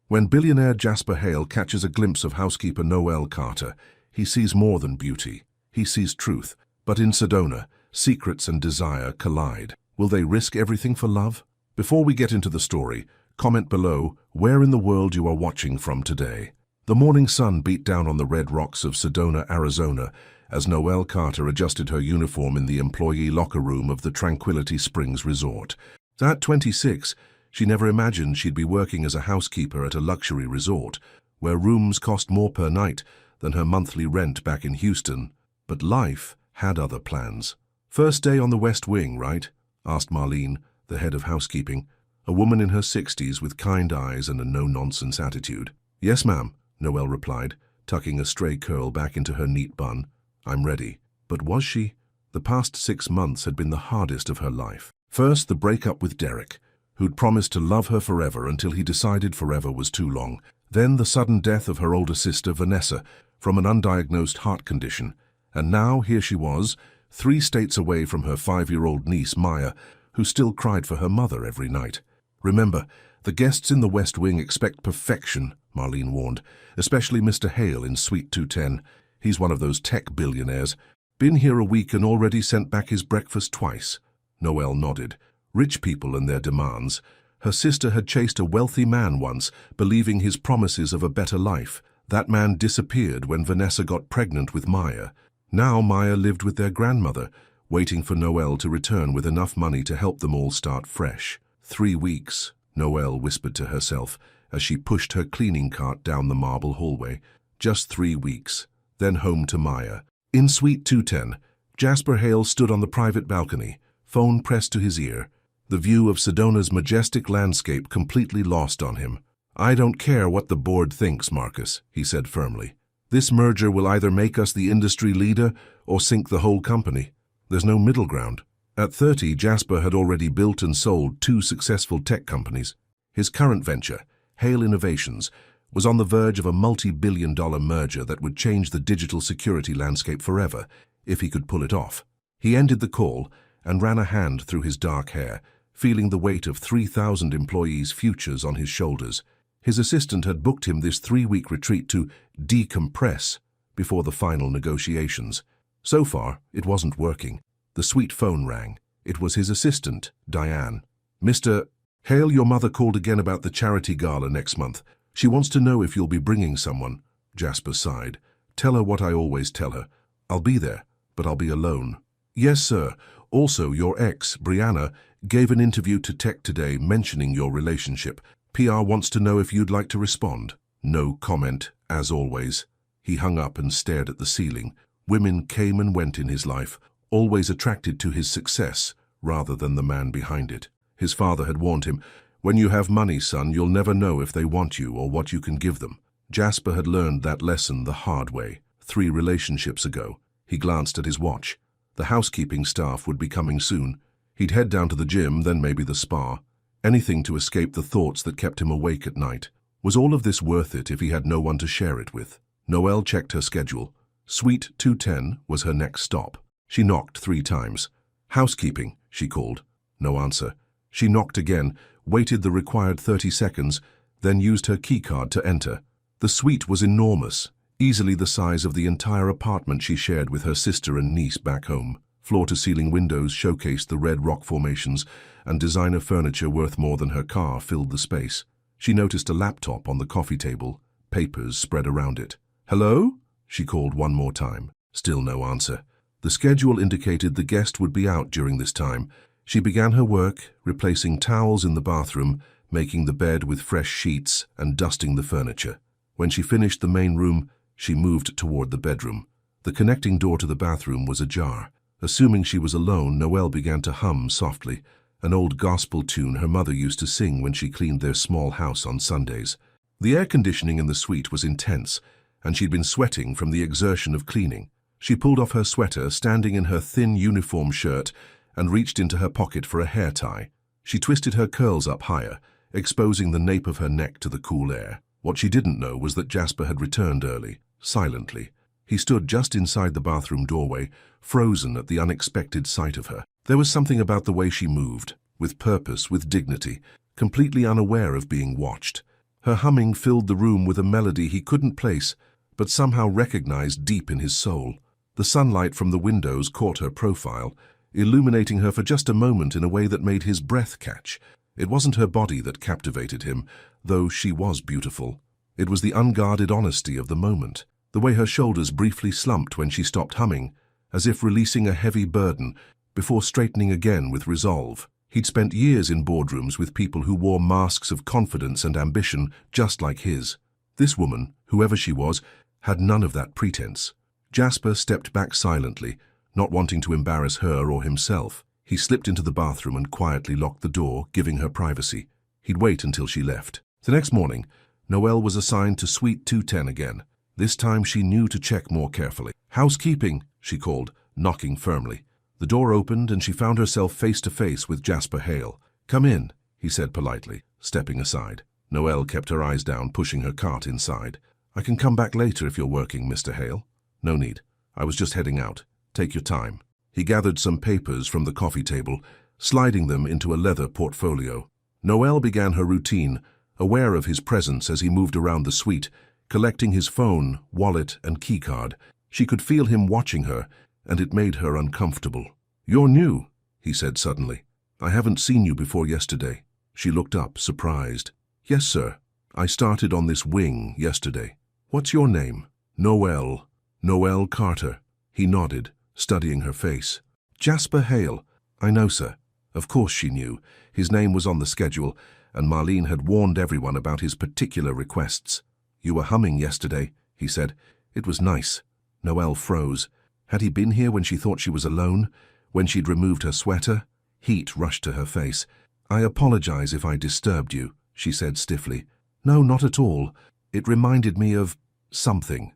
When billionaire Jasper Hale catches a glimpse of housekeeper Noelle Carter, he sees more than beauty. He sees truth. But in Sedona, secrets and desire collide. Will they risk everything for love? Before we get into the story, comment below where in the world you are watching from today. The morning sun beat down on the red rocks of Sedona, Arizona, as Noelle Carter adjusted her uniform in the employee locker room of the Tranquility Springs Resort. At 26, she never imagined she'd be working as a housekeeper at a luxury resort, where rooms cost more per night than her monthly rent back in Houston. But life had other plans. "First day on the West Wing, right?" asked Marlene, the head of housekeeping, a woman in her 60s with kind eyes and a no-nonsense attitude. "Yes, ma'am," Noelle replied, tucking a stray curl back into her neat bun. "I'm ready." But was she? The past 6 months had been the hardest of her life. First, the breakup with Derek, who'd promised to love her forever until he decided forever was too long. Then the sudden death of her older sister, Vanessa, from an undiagnosed heart condition. And now here she was, 3 states away from her 5-year-old niece, Maya, who still cried for her mother every night. "Remember, the guests in the West Wing expect perfection," Marlene warned, especially Mr. Hale in Suite 210. He's one of those tech billionaires. "Been here a week and already sent back his breakfast twice." Noelle nodded. Rich people and their demands. Her sister had chased a wealthy man once, believing his promises of a better life. That man disappeared when Vanessa got pregnant with Maya. Now Maya lived with their grandmother, waiting for Noelle to return with enough money to help them all start fresh. 3 weeks, Noelle whispered to herself as she pushed her cleaning cart down the marble hallway. Just 3 weeks, then home to Maya. In Suite 210, Jasper Hale stood on the private balcony, phone pressed to his ear. The view of Sedona's majestic landscape completely lost on him. "I don't care what the board thinks, Marcus," he said firmly. "This merger will either make us the industry leader or sink the whole company. There's no middle ground." At 30, Jasper had already built and sold 2 successful tech companies. His current venture, Hale Innovations, was on the verge of a multi-billion-dollar merger that would change the digital security landscape forever, if he could pull it off. He ended the call and ran a hand through his dark hair, feeling the weight of 3,000 employees' futures on his shoulders. His assistant had booked him this 3-week retreat to decompress before the final negotiations. So far, it wasn't working. The suite phone rang. It was his assistant, Diane. "Mr. Hale, your mother called again about the charity gala next month. She wants to know if you'll be bringing someone." Jasper sighed. "Tell her what I always tell her. I'll be there, but I'll be alone." "Yes, sir. Also, your ex, Brianna, gave an interview to Tech today mentioning your relationship. PR wants to know if you'd like to respond." No comment, as always. He hung up and stared at the ceiling. Women came and went in his life, always attracted to his success rather than the man behind it. His father had warned him, "When you have money, son, you'll never know if they want you or what you can give them." Jasper had learned that lesson the hard way, 3 relationships ago. He glanced at his watch. The housekeeping staff would be coming soon. He'd head down to the gym, then maybe the spa. Anything to escape the thoughts that kept him awake at night. Was all of this worth it if he had no one to share it with? Noelle checked her schedule. Suite 210 was her next stop. She knocked 3 times. "Housekeeping," she called. No answer. She knocked again, waited the required 30 seconds, then used her keycard to enter. The suite was enormous, easily the size of the entire apartment she shared with her sister and niece back home. Floor-to-ceiling windows showcased the red rock formations, and designer furniture worth more than her car filled the space. She noticed a laptop on the coffee table, papers spread around it. "Hello?" she called one more time. Still no answer. The schedule indicated the guest would be out during this time. She began her work, replacing towels in the bathroom, making the bed with fresh sheets, and dusting the furniture. When she finished the main room, she moved toward the bedroom. The connecting door to the bathroom was ajar. Assuming she was alone, Noelle began to hum softly, an old gospel tune her mother used to sing when she cleaned their small house on Sundays. The air conditioning in the suite was intense, and she'd been sweating from the exertion of cleaning. She pulled off her sweater, standing in her thin uniform shirt, and reached into her pocket for a hair tie. She twisted her curls up higher, exposing the nape of her neck to the cool air. What she didn't know was that Jasper had returned early, silently. He stood just inside the bathroom doorway, frozen at the unexpected sight of her. There was something about the way she moved, with purpose, with dignity, completely unaware of being watched. Her humming filled the room with a melody he couldn't place, but somehow recognized deep in his soul. The sunlight from the windows caught her profile, illuminating her for just a moment in a way that made his breath catch. It wasn't her body that captivated him, though she was beautiful. It was the unguarded honesty of the moment, the way her shoulders briefly slumped when she stopped humming, as if releasing a heavy burden, before straightening again with resolve. He'd spent years in boardrooms with people who wore masks of confidence and ambition just like his. This woman, whoever she was, had none of that pretense. Jasper stepped back silently, not wanting to embarrass her or himself. He slipped into the bathroom and quietly locked the door, giving her privacy. He'd wait until she left. The next morning, Noelle was assigned to Suite 210 again. This time she knew to check more carefully. "Housekeeping," she called, knocking firmly. The door opened and she found herself face to face with Jasper Hale. "Come in," he said politely, stepping aside. Noelle kept her eyes down, pushing her cart inside. "I can come back later if you're working, Mr. Hale." "No need. I was just heading out. Take your time." He gathered some papers from the coffee table, sliding them into a leather portfolio. Noelle began her routine, aware of his presence as he moved around the suite, collecting his phone, wallet, and keycard. She could feel him watching her, and it made her uncomfortable. "You're new," he said suddenly. "I haven't seen you before yesterday." She looked up, surprised. "Yes, sir. I started on this wing yesterday." "What's your name?" "Noelle. Noelle Carter." He nodded, studying her face. "Jasper Hale." "I know, sir." Of course she knew. His name was on the schedule, and Marlene had warned everyone about his particular requests. "You were humming yesterday," he said. "It was nice." Noelle froze. Had he been here when she thought she was alone? When she'd removed her sweater? Heat rushed to her face. "I apologize if I disturbed you," she said stiffly. "No, not at all. It reminded me of something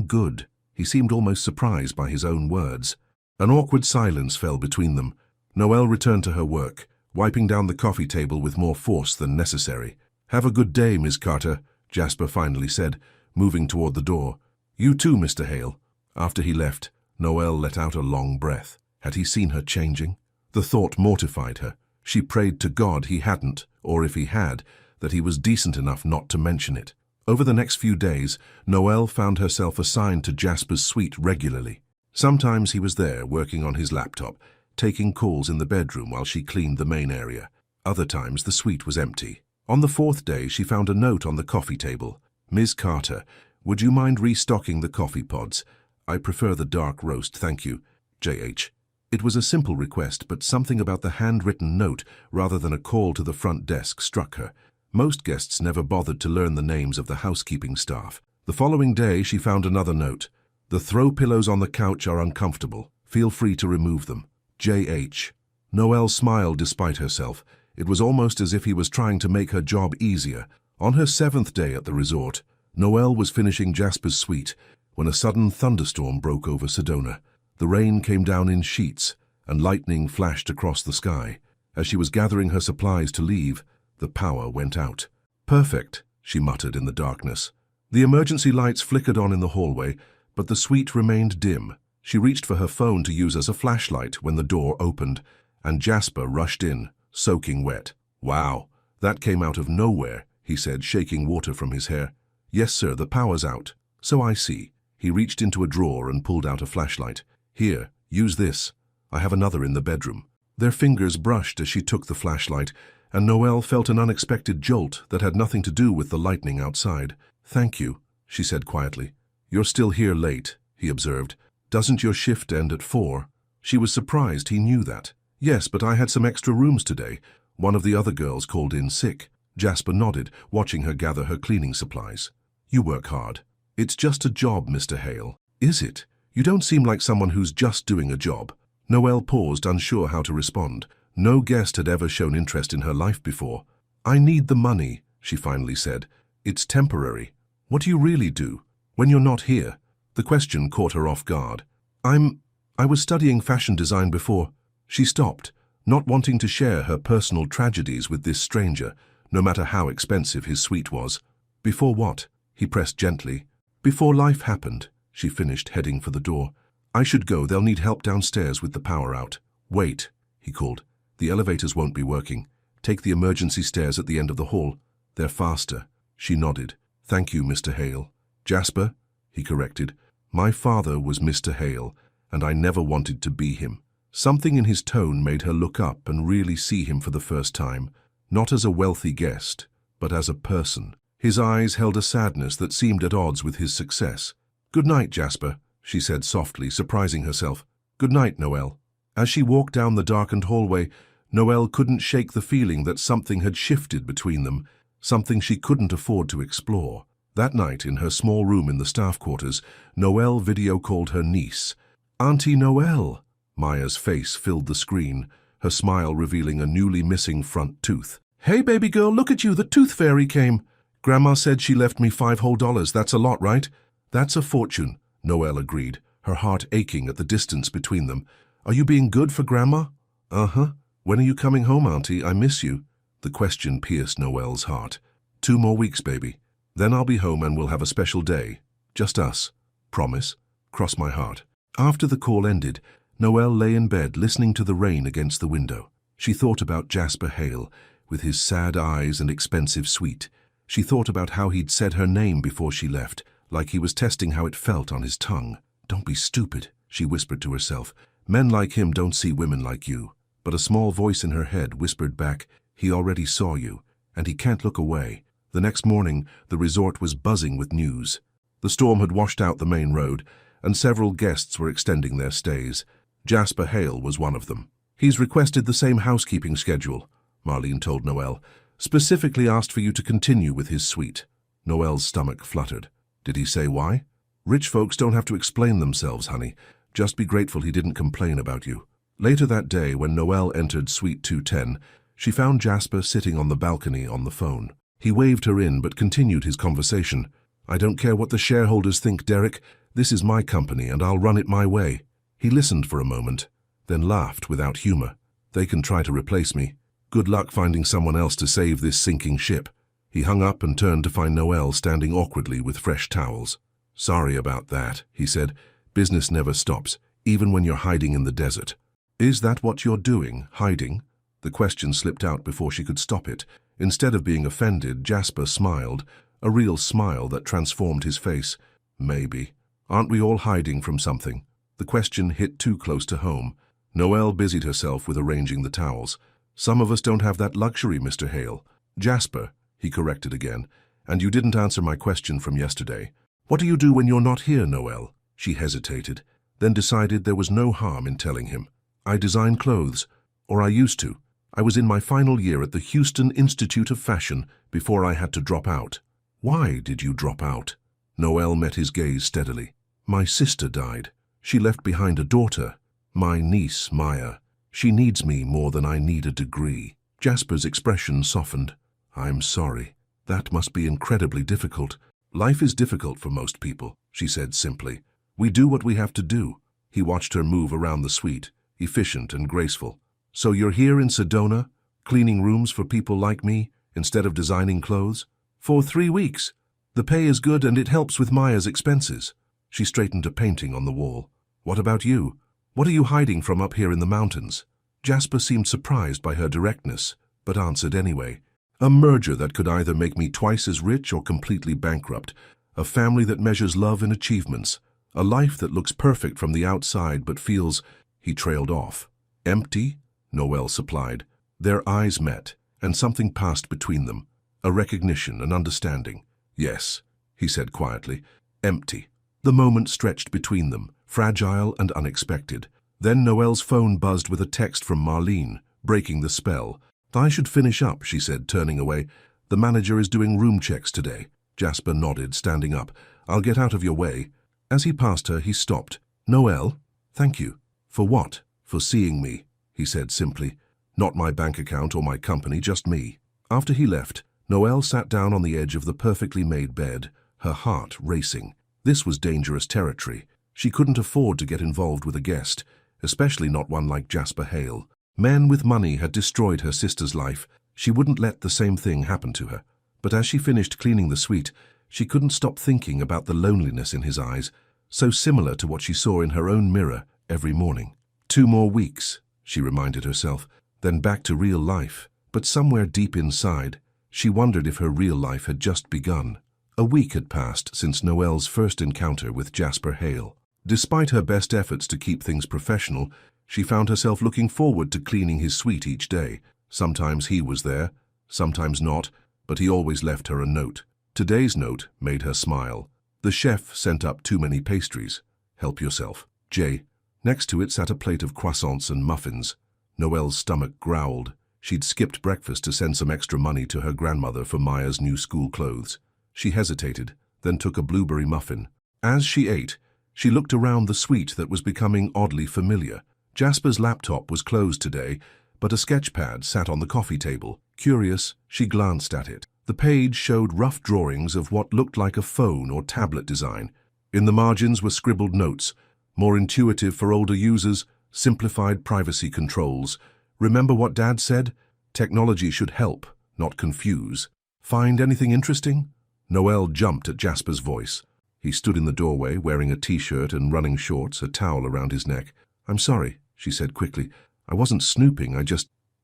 good." He seemed almost surprised by his own words. An awkward silence fell between them. Noelle returned to her work, wiping down the coffee table with more force than necessary. "Have a good day, Miss Carter," Jasper finally said, moving toward the door. "You too, Mr. Hale." After he left, Noelle let out a long breath. Had he seen her changing? The thought mortified her. She prayed to God he hadn't, or if he had, that he was decent enough not to mention it. Over the next few days, Noelle found herself assigned to Jasper's suite regularly. Sometimes he was there, working on his laptop, taking calls in the bedroom while she cleaned the main area. Other times the suite was empty. On the fourth day, she found a note on the coffee table. "Ms. Carter, would you mind restocking the coffee pods? I prefer the dark roast, thank you. J.H." It was a simple request, but something about the handwritten note, rather than a call to the front desk, struck her. Most guests never bothered to learn the names of the housekeeping staff. The following day, she found another note. "The throw pillows on the couch are uncomfortable. Feel free to remove them. J.H." Noelle smiled despite herself. It was almost as if he was trying to make her job easier. On her 7th day at the resort, Noelle was finishing Jasper's suite when a sudden thunderstorm broke over Sedona. The rain came down in sheets, and lightning flashed across the sky. As she was gathering her supplies to leave, the power went out. "Perfect," she muttered in the darkness. The emergency lights flickered on in the hallway, but the suite remained dim. She reached for her phone to use as a flashlight when the door opened, and Jasper rushed in, soaking wet. "Wow, that came out of nowhere," he said, shaking water from his hair. "Yes, sir, the power's out." "So I see." He reached into a drawer and pulled out a flashlight. "Here, use this. I have another in the bedroom." Their fingers brushed as she took the flashlight, and Noelle felt an unexpected jolt that had nothing to do with the lightning outside. "Thank you," she said quietly. "You're still here late," he observed. "Doesn't your shift end at 4? She was surprised he knew that. "Yes, but I had some extra rooms today. One of the other girls called in sick." Jasper nodded, watching her gather her cleaning supplies. "You work hard." "It's just a job, Mr. Hale." "Is it? You don't seem like someone who's just doing a job." Noelle paused, unsure how to respond. No guest had ever shown interest in her life before. "I need the money," she finally said. "It's temporary." "What do you really do when you're not here?" The question caught her off guard. I was studying fashion design before." She stopped, not wanting to share her personal tragedies with this stranger, no matter how expensive his suite was. "Before what?" he pressed gently. "Before life happened," she finished, heading for the door. "I should go. They'll need help downstairs with the power out." "Wait," he called. "The elevators won't be working. Take the emergency stairs at the end of the hall. They're faster." She nodded. Thank you, Mr. Hale. Jasper, he corrected. My father was Mr. Hale, and I never wanted to be him. Something in his tone made her look up and really see him for the first time, not as a wealthy guest, but as a person. His eyes held a sadness that seemed at odds with his success. Good night, Jasper, she said softly, surprising herself. Good night, Noelle. As she walked down the darkened hallway, Noelle couldn't shake the feeling that something had shifted between them, something she couldn't afford to explore. That night, in her small room in the staff quarters, Noelle video-called her niece. Auntie Noelle! Maya's face filled the screen, her smile revealing a newly missing front tooth. Hey, baby girl, look at you, the tooth fairy came. Grandma said she left me $5 whole. That's a lot, right? That's a fortune, Noelle agreed, her heart aching at the distance between them. Are you being good for Grandma? Uh-huh. When are you coming home, Auntie? I miss you. The question pierced Noelle's heart. 2 more weeks, baby. Then I'll be home and we'll have a special day. Just us. Promise? Cross my heart. After the call ended, Noelle lay in bed listening to the rain against the window. She thought about Jasper Hale, with his sad eyes and expensive suite. She thought about how he'd said her name before she left, like he was testing how it felt on his tongue. Don't be stupid, she whispered to herself. Men like him don't see women like you. But a small voice in her head whispered back, he already saw you, and he can't look away. The next morning, the resort was buzzing with news. The storm had washed out the main road, and several guests were extending their stays. Jasper Hale was one of them. He's requested the same housekeeping schedule, Marlene told Noelle. Specifically asked for you to continue with his suite. Noelle's stomach fluttered. Did he say why? Rich folks don't have to explain themselves, honey. Just be grateful he didn't complain about you. Later that day, when Noelle entered Suite 210, she found Jasper sitting on the balcony on the phone. He waved her in but continued his conversation. I don't care what the shareholders think, Derek. This is my company and I'll run it my way. He listened for a moment, then laughed without humor. They can try to replace me. Good luck finding someone else to save this sinking ship. He hung up and turned to find Noelle standing awkwardly with fresh towels. Sorry about that, he said. Business never stops, even when you're hiding in the desert. Is that what you're doing, hiding? The question slipped out before she could stop it. Instead of being offended, Jasper smiled, a real smile that transformed his face. Maybe. Aren't we all hiding from something? The question hit too close to home. Noelle busied herself with arranging the towels. Some of us don't have that luxury, Mr. Hale. Jasper, he corrected again, and you didn't answer my question from yesterday. What do you do when you're not here, Noelle? She hesitated, then decided there was no harm in telling him. I design clothes, or I used to. I was in my final year at the Houston Institute of Fashion before I had to drop out. Why did you drop out? Noelle met his gaze steadily. My sister died. She left behind a daughter, my niece, Maya. She needs me more than I need a degree. Jasper's expression softened. I'm sorry. That must be incredibly difficult. Life is difficult for most people, she said simply. We do what we have to do. He watched her move around the suite, efficient and graceful. So you're here in Sedona, cleaning rooms for people like me, instead of designing clothes? For 3 weeks. The pay is good and it helps with Maya's expenses. She straightened a painting on the wall. What about you? What are you hiding from up here in the mountains? Jasper seemed surprised by her directness, but answered anyway. A merger that could either make me twice as rich or completely bankrupt. A family that measures love in achievements. A life that looks perfect from the outside but feels... He trailed off. Empty? Noelle supplied. Their eyes met, and something passed between them. A recognition, an understanding. Yes, he said quietly. Empty. The moment stretched between them, fragile and unexpected. Then Noelle's phone buzzed with a text from Marlene, breaking the spell. I should finish up, she said, turning away. The manager is doing room checks today. Jasper nodded, standing up. I'll get out of your way. As he passed her, he stopped. Noelle? Thank you. For what? For seeing me, he said simply. Not my bank account or my company, just me. After he left, Noelle sat down on the edge of the perfectly made bed, her heart racing. This was dangerous territory. She couldn't afford to get involved with a guest, especially not one like Jasper Hale. Men with money had destroyed her sister's life. She wouldn't let the same thing happen to her. But as she finished cleaning the suite, she couldn't stop thinking about the loneliness in his eyes, so similar to what she saw in her own mirror every morning. 2 more weeks, she reminded herself, then back to real life. But somewhere deep inside, She wondered if her real life had just begun. A week had passed since Noelle's first encounter with Jasper Hale. Despite her best efforts to keep things professional, she found herself looking forward to cleaning his suite each day. Sometimes he was there, sometimes not, but he always left her a note. Today's note made her smile. The chef sent up too many pastries. Help yourself. J. Next to it sat a plate of croissants and muffins. Noelle's stomach growled. She'd skipped breakfast to send some extra money to her grandmother for Maya's new school clothes. She hesitated, then took a blueberry muffin. As she ate, she looked around the suite that was becoming oddly familiar. Jasper's laptop was closed today, but a sketchpad sat on the coffee table. Curious, she glanced at it. The page showed rough drawings of what looked like a phone or tablet design. In the margins were scribbled notes, more intuitive for older users, simplified privacy controls. Remember what Dad said? Technology should help, not confuse. Find anything interesting? Noelle jumped at Jasper's voice. He stood in the doorway, wearing a t-shirt and running shorts, a towel around his neck. "I'm sorry," she said quickly. "I wasn't snooping,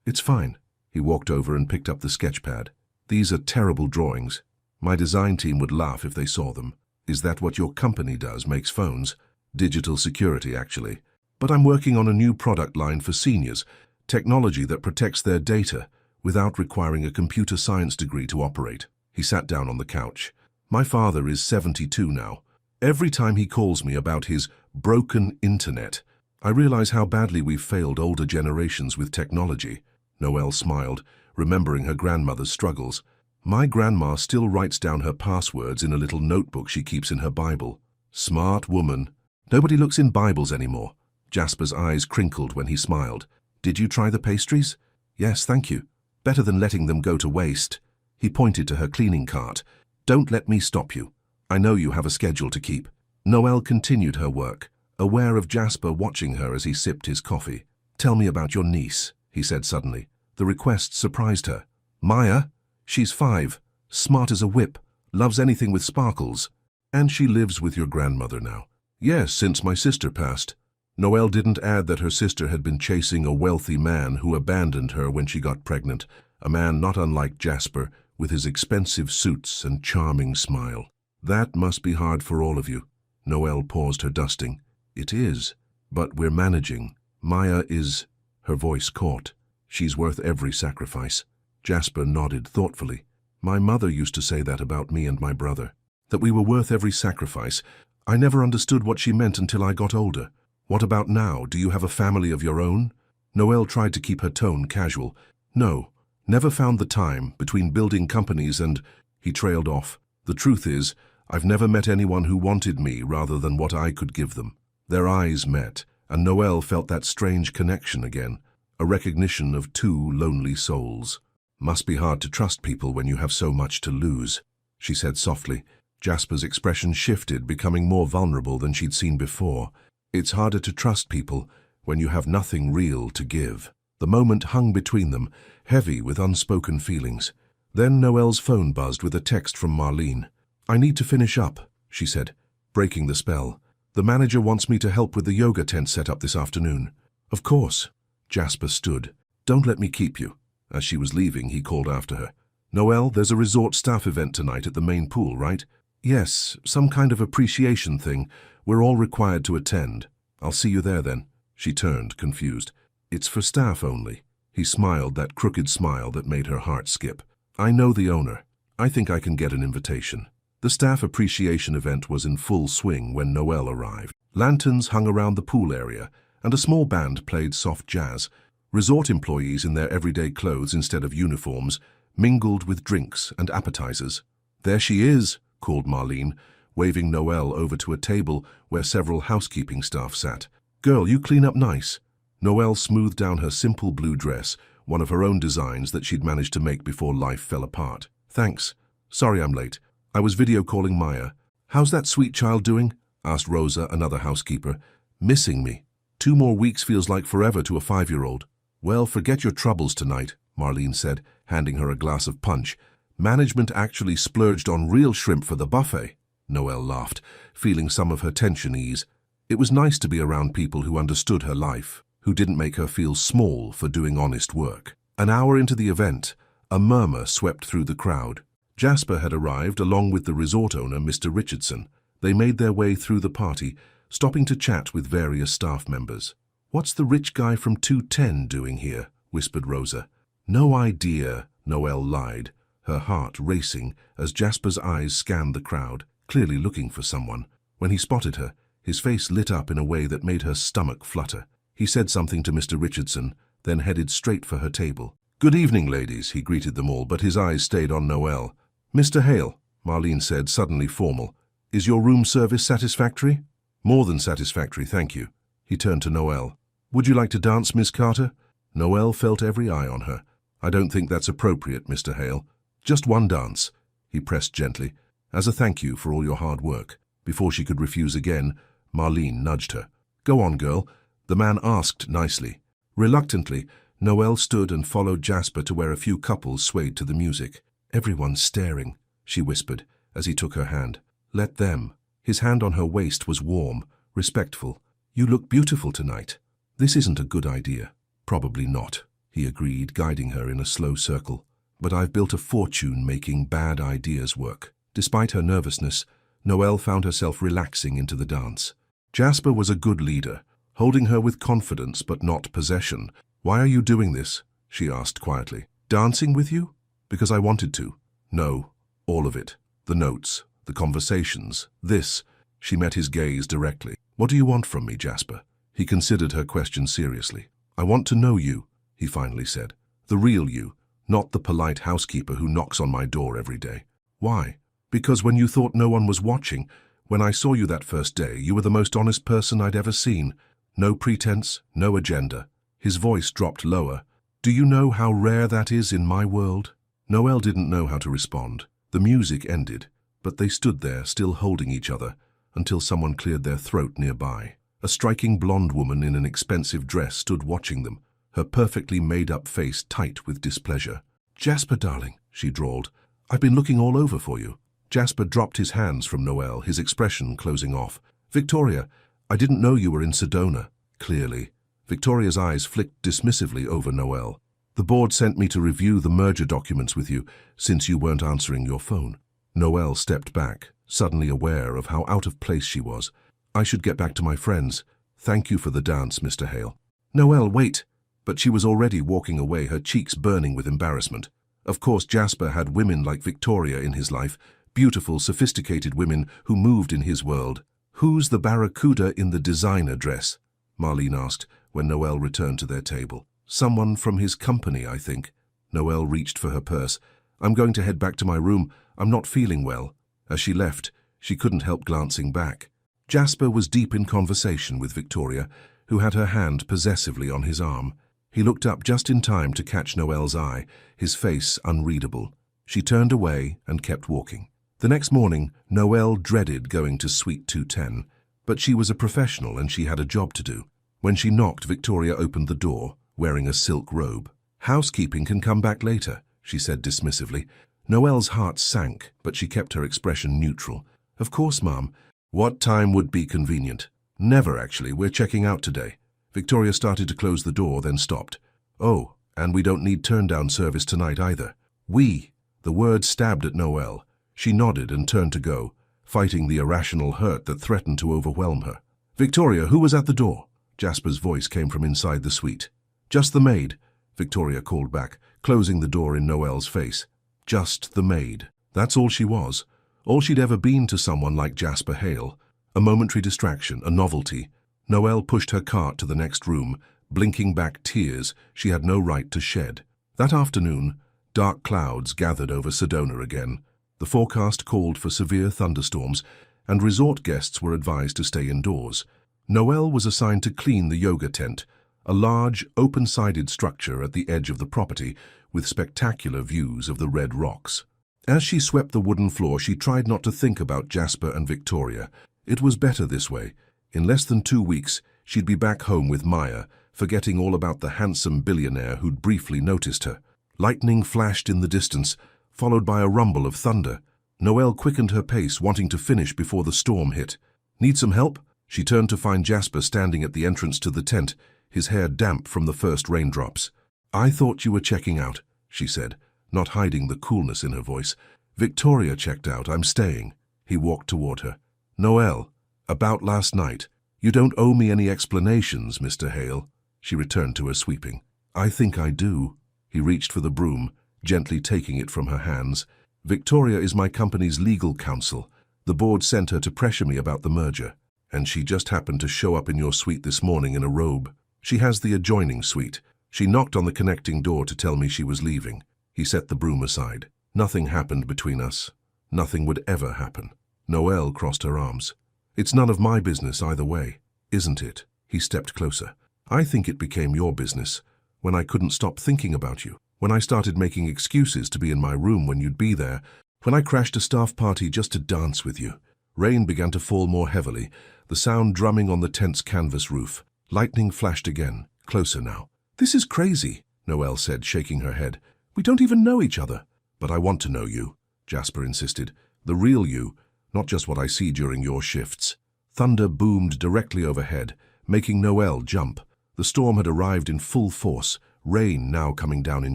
It's fine." He walked over and picked up the sketchpad. "These are terrible drawings. My design team would laugh if they saw them. Is that what your company does, makes phones? Digital security, actually. But I'm working on a new product line for seniors, technology that protects their data without requiring a computer science degree to operate." He sat down on the couch. "My father is 72 now. Every time he calls me about his broken internet, I realize how badly we've failed older generations with technology." Noelle smiled, remembering her grandmother's struggles. "My grandma still writes down her passwords in a little notebook she keeps in her Bible." "Smart woman. Nobody looks in Bibles anymore." Jasper's eyes crinkled when he smiled. "Did you try the pastries?" "Yes, thank you. Better than letting them go to waste." He pointed to her cleaning cart. "Don't let me stop you. I know you have a schedule to keep." Noelle continued her work, aware of Jasper watching her as he sipped his coffee. "Tell me about your niece," he said suddenly. The request surprised her. "Maya? She's 5, smart as a whip, loves anything with sparkles. And she lives with your grandmother now." "Yes, since my sister passed." Noelle didn't add that her sister had been chasing a wealthy man who abandoned her when she got pregnant, a man not unlike Jasper, with his expensive suits and charming smile. "That must be hard for all of you." Noelle paused her dusting. "It is, but we're managing. Maya is..." Her voice caught. "She's worth every sacrifice." Jasper nodded thoughtfully. "My mother used to say that about me and my brother, that we were worth every sacrifice. I never understood what she meant until I got older." "What about now? Do you have a family of your own?" Noelle tried to keep her tone casual. "No. Never found the time, between building companies and..." He trailed off. "The truth is, I've never met anyone who wanted me rather than what I could give them." Their eyes met, and Noelle felt that strange connection again, a recognition of two lonely souls. "Must be hard to trust people when you have so much to lose," she said softly. Jasper's expression shifted, becoming more vulnerable than she'd seen before. "It's harder to trust people when you have nothing real to give." The moment hung between them, heavy with unspoken feelings. Then Noelle's phone buzzed with a text from Marlene. "I need to finish up," she said, breaking the spell. "The manager wants me to help with the yoga tent setup this afternoon." "Of course." Jasper stood. "Don't let me keep you." As she was leaving, he called after her. "Noelle, there's a resort staff event tonight at the main pool, right?" "Yes, some kind of appreciation thing. We're all required to attend." "I'll see you there then." She turned, confused. "It's for staff only." He smiled, that crooked smile that made her heart skip. "I know the owner. I think I can get an invitation." The staff appreciation event was in full swing when Noelle arrived. Lanterns hung around the pool area, and a small band played soft jazz. Resort employees in their everyday clothes instead of uniforms mingled with drinks and appetizers. "There she is," called Marlene, waving Noelle over to a table where several housekeeping staff sat. "Girl, you clean up nice." Noelle smoothed down her simple blue dress, one of her own designs that she'd managed to make before life fell apart. "Thanks. Sorry I'm late. I was video calling Maya." "How's that sweet child doing?" asked Rosa, another housekeeper. "Missing me. 2 more weeks feels like forever to a 5-year-old. "Well, forget your troubles tonight," Marlene said, handing her a glass of punch. "Management actually splurged on real shrimp for the buffet." Noelle laughed, feeling some of her tension ease. It was nice to be around people who understood her life, who didn't make her feel small for doing honest work. An hour into the event, A murmur swept through the crowd. Jasper had arrived along with the resort owner, Mr. Richardson. They made their way through the party, stopping to chat with various staff members. "What's the rich guy from 210 doing here?" whispered Rosa. "No idea," Noelle lied, her heart racing as Jasper's eyes scanned the crowd, clearly looking for someone. When he spotted her, his face lit up in a way that made her stomach flutter. He said something to Mr. Richardson, then headed straight for her table. "Good evening, ladies," he greeted them all, but his eyes stayed on Noelle. "Mr. Hale," Marlene said, suddenly formal, "is your room service satisfactory?" "More than satisfactory, thank you." He turned to Noelle. "Would you like to dance, Miss Carter?" Noelle felt every eye on her. "I don't think that's appropriate, Mr. Hale. Just one dance," he pressed gently, "as a thank you for all your hard work." Before she could refuse again, Marlene nudged her. "Go on, girl," the man asked nicely. Reluctantly, Noelle stood and followed Jasper to where a few couples swayed to the music. "Everyone's staring," she whispered as he took her hand. "Let them." His hand on her waist was warm, respectful. "You look beautiful tonight." "This isn't a good idea." "Probably not," he agreed, guiding her in a slow circle. "But I've built a fortune making bad ideas work." Despite her nervousness, Noelle found herself relaxing into the dance. Jasper was a good leader, holding her with confidence but not possession. "Why are you doing this?" she asked quietly. "Dancing with you?" "Because I wanted to." "No, all of it. The notes, the conversations, this." She met his gaze directly. "What do you want from me, Jasper?" He considered her question seriously. "I want to know you," he finally said. "The real you, not the polite housekeeper who knocks on my door every day." "Why?" "Because when you thought no one was watching, when I saw you that first day, you were the most honest person I'd ever seen. No pretense, no agenda." His voice dropped lower. "Do you know how rare that is in my world?" Noelle didn't know how to respond. The music ended, but they stood there, still holding each other, until someone cleared their throat nearby. A striking blonde woman in an expensive dress stood watching them, her perfectly made-up face tight with displeasure. "Jasper, darling," she drawled, "I've been looking all over for you." Jasper dropped his hands from Noelle, his expression closing off. "Victoria, I didn't know you were in Sedona." Clearly. Victoria's eyes flicked dismissively over Noelle. "The board sent me to review the merger documents with you, since you weren't answering your phone." Noelle stepped back, suddenly aware of how out of place she was. "I should get back to my friends. Thank you for the dance, Mr. Hale." "Noelle, wait!" But she was already walking away, her cheeks burning with embarrassment. Of course, Jasper had women like Victoria in his life, beautiful, sophisticated women who moved in his world. "Who's the barracuda in the designer dress?" Marlene asked when Noelle returned to their table. "Someone from his company, I think." Noelle reached for her purse. "I'm going to head back to my room. I'm not feeling well." As she left, she couldn't help glancing back. Jasper was deep in conversation with Victoria, who had her hand possessively on his arm. He looked up just in time to catch Noelle's eye, his face unreadable. She turned away and kept walking. The next morning, Noelle dreaded going to Suite 210, but she was a professional and she had a job to do. When she knocked, Victoria opened the door, wearing a silk robe. "Housekeeping can come back later," she said dismissively. Noelle's heart sank, but she kept her expression neutral. "Of course, Ma'am. What time would be convenient?" "Never, actually. We're checking out today." Victoria started to close the door, then stopped. "Oh, and we don't need turn-down service tonight either." "We." The word stabbed at Noelle. She nodded and turned to go, fighting the irrational hurt that threatened to overwhelm her. "Victoria, who was at the door?" Jasper's voice came from inside the suite. "Just the maid," Victoria called back, closing the door in Noelle's face. Just the maid. That's all she was. All she'd ever been to someone like Jasper Hale. A momentary distraction, a novelty. Noelle pushed her cart to the next room, blinking back tears she had no right to shed. That afternoon, dark clouds gathered over Sedona again. The forecast called for severe thunderstorms, and resort guests were advised to stay indoors. Noelle was assigned to clean the yoga tent, a large, open-sided structure at the edge of the property with spectacular views of the red rocks. As she swept the wooden floor, she tried not to think about Jasper and Victoria. It was better this way. In less than 2 weeks, she'd be back home with Maya, forgetting all about the handsome billionaire who'd briefly noticed her. Lightning flashed in the distance, followed by a rumble of thunder. Noelle quickened her pace, wanting to finish before the storm hit. "Need some help?" She turned to find Jasper standing at the entrance to the tent, his hair damp from the first raindrops. "I thought you were checking out," she said, not hiding the coolness in her voice. Victoria checked out. I'm staying. He walked toward her. Noelle, about last night. You don't owe me any explanations, Mr. Hale. She returned to her sweeping. I think I do. He reached for the broom, gently taking it from her hands. Victoria is my company's legal counsel. The board sent her to pressure me about the merger, and she just happened to show up in your suite this morning in a robe. She has the adjoining suite. She knocked on the connecting door to tell me she was leaving. He set the broom aside. Nothing happened between us. Nothing would ever happen. Noelle crossed her arms. It's none of my business either way, isn't it? He stepped closer. I think it became your business when I couldn't stop thinking about you, when I started making excuses to be in my room when you'd be there, when I crashed a staff party just to dance with you. Rain began to fall more heavily, the sound drumming on the tent's canvas roof. Lightning flashed again, closer now. This is crazy, Noelle said, shaking her head. We don't even know each other. But I want to know you, Jasper insisted. The real you, not just what I see during your shifts. Thunder boomed directly overhead, making Noelle jump. The storm had arrived in full force, rain now coming down in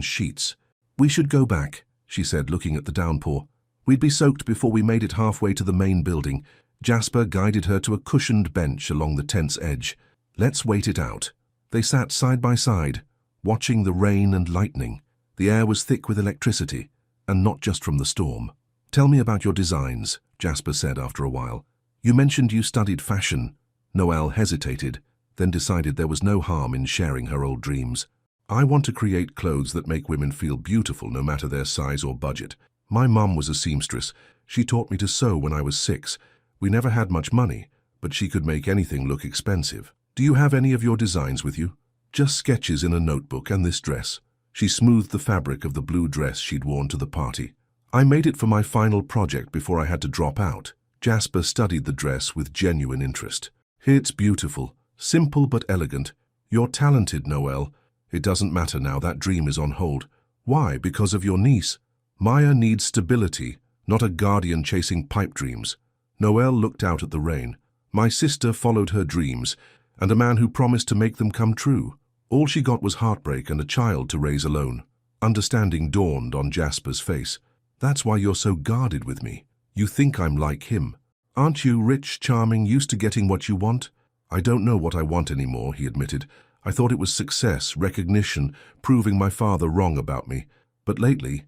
sheets. We should go back, she said, looking at the downpour. We'd be soaked before we made it halfway to the main building. Jasper guided her to a cushioned bench along the tent's edge. Let's wait it out. They sat side by side, watching the rain and lightning. The air was thick with electricity, and not just from the storm. Tell me about your designs, Jasper said after a while. You mentioned you studied fashion. Noelle hesitated, then decided there was no harm in sharing her old dreams. I want to create clothes that make women feel beautiful no matter their size or budget. My mum was a seamstress. She taught me to sew when I was 6. We never had much money, but she could make anything look expensive. Do you have any of your designs with you? Just sketches in a notebook and this dress. She smoothed the fabric of the blue dress she'd worn to the party. I made it for my final project before I had to drop out. Jasper studied the dress with genuine interest. It's beautiful, simple but elegant. You're talented, Noelle. It doesn't matter now, that dream is on hold. Why? Because of your niece? Maya needs stability, not a guardian chasing pipe dreams. Noelle looked out at the rain. My sister followed her dreams, and a man who promised to make them come true. All she got was heartbreak and a child to raise alone. Understanding dawned on Jasper's face. That's why you're so guarded with me. You think I'm like him. Aren't you rich, charming, used to getting what you want? I don't know what I want anymore, he admitted. I thought it was success, recognition, proving my father wrong about me. But lately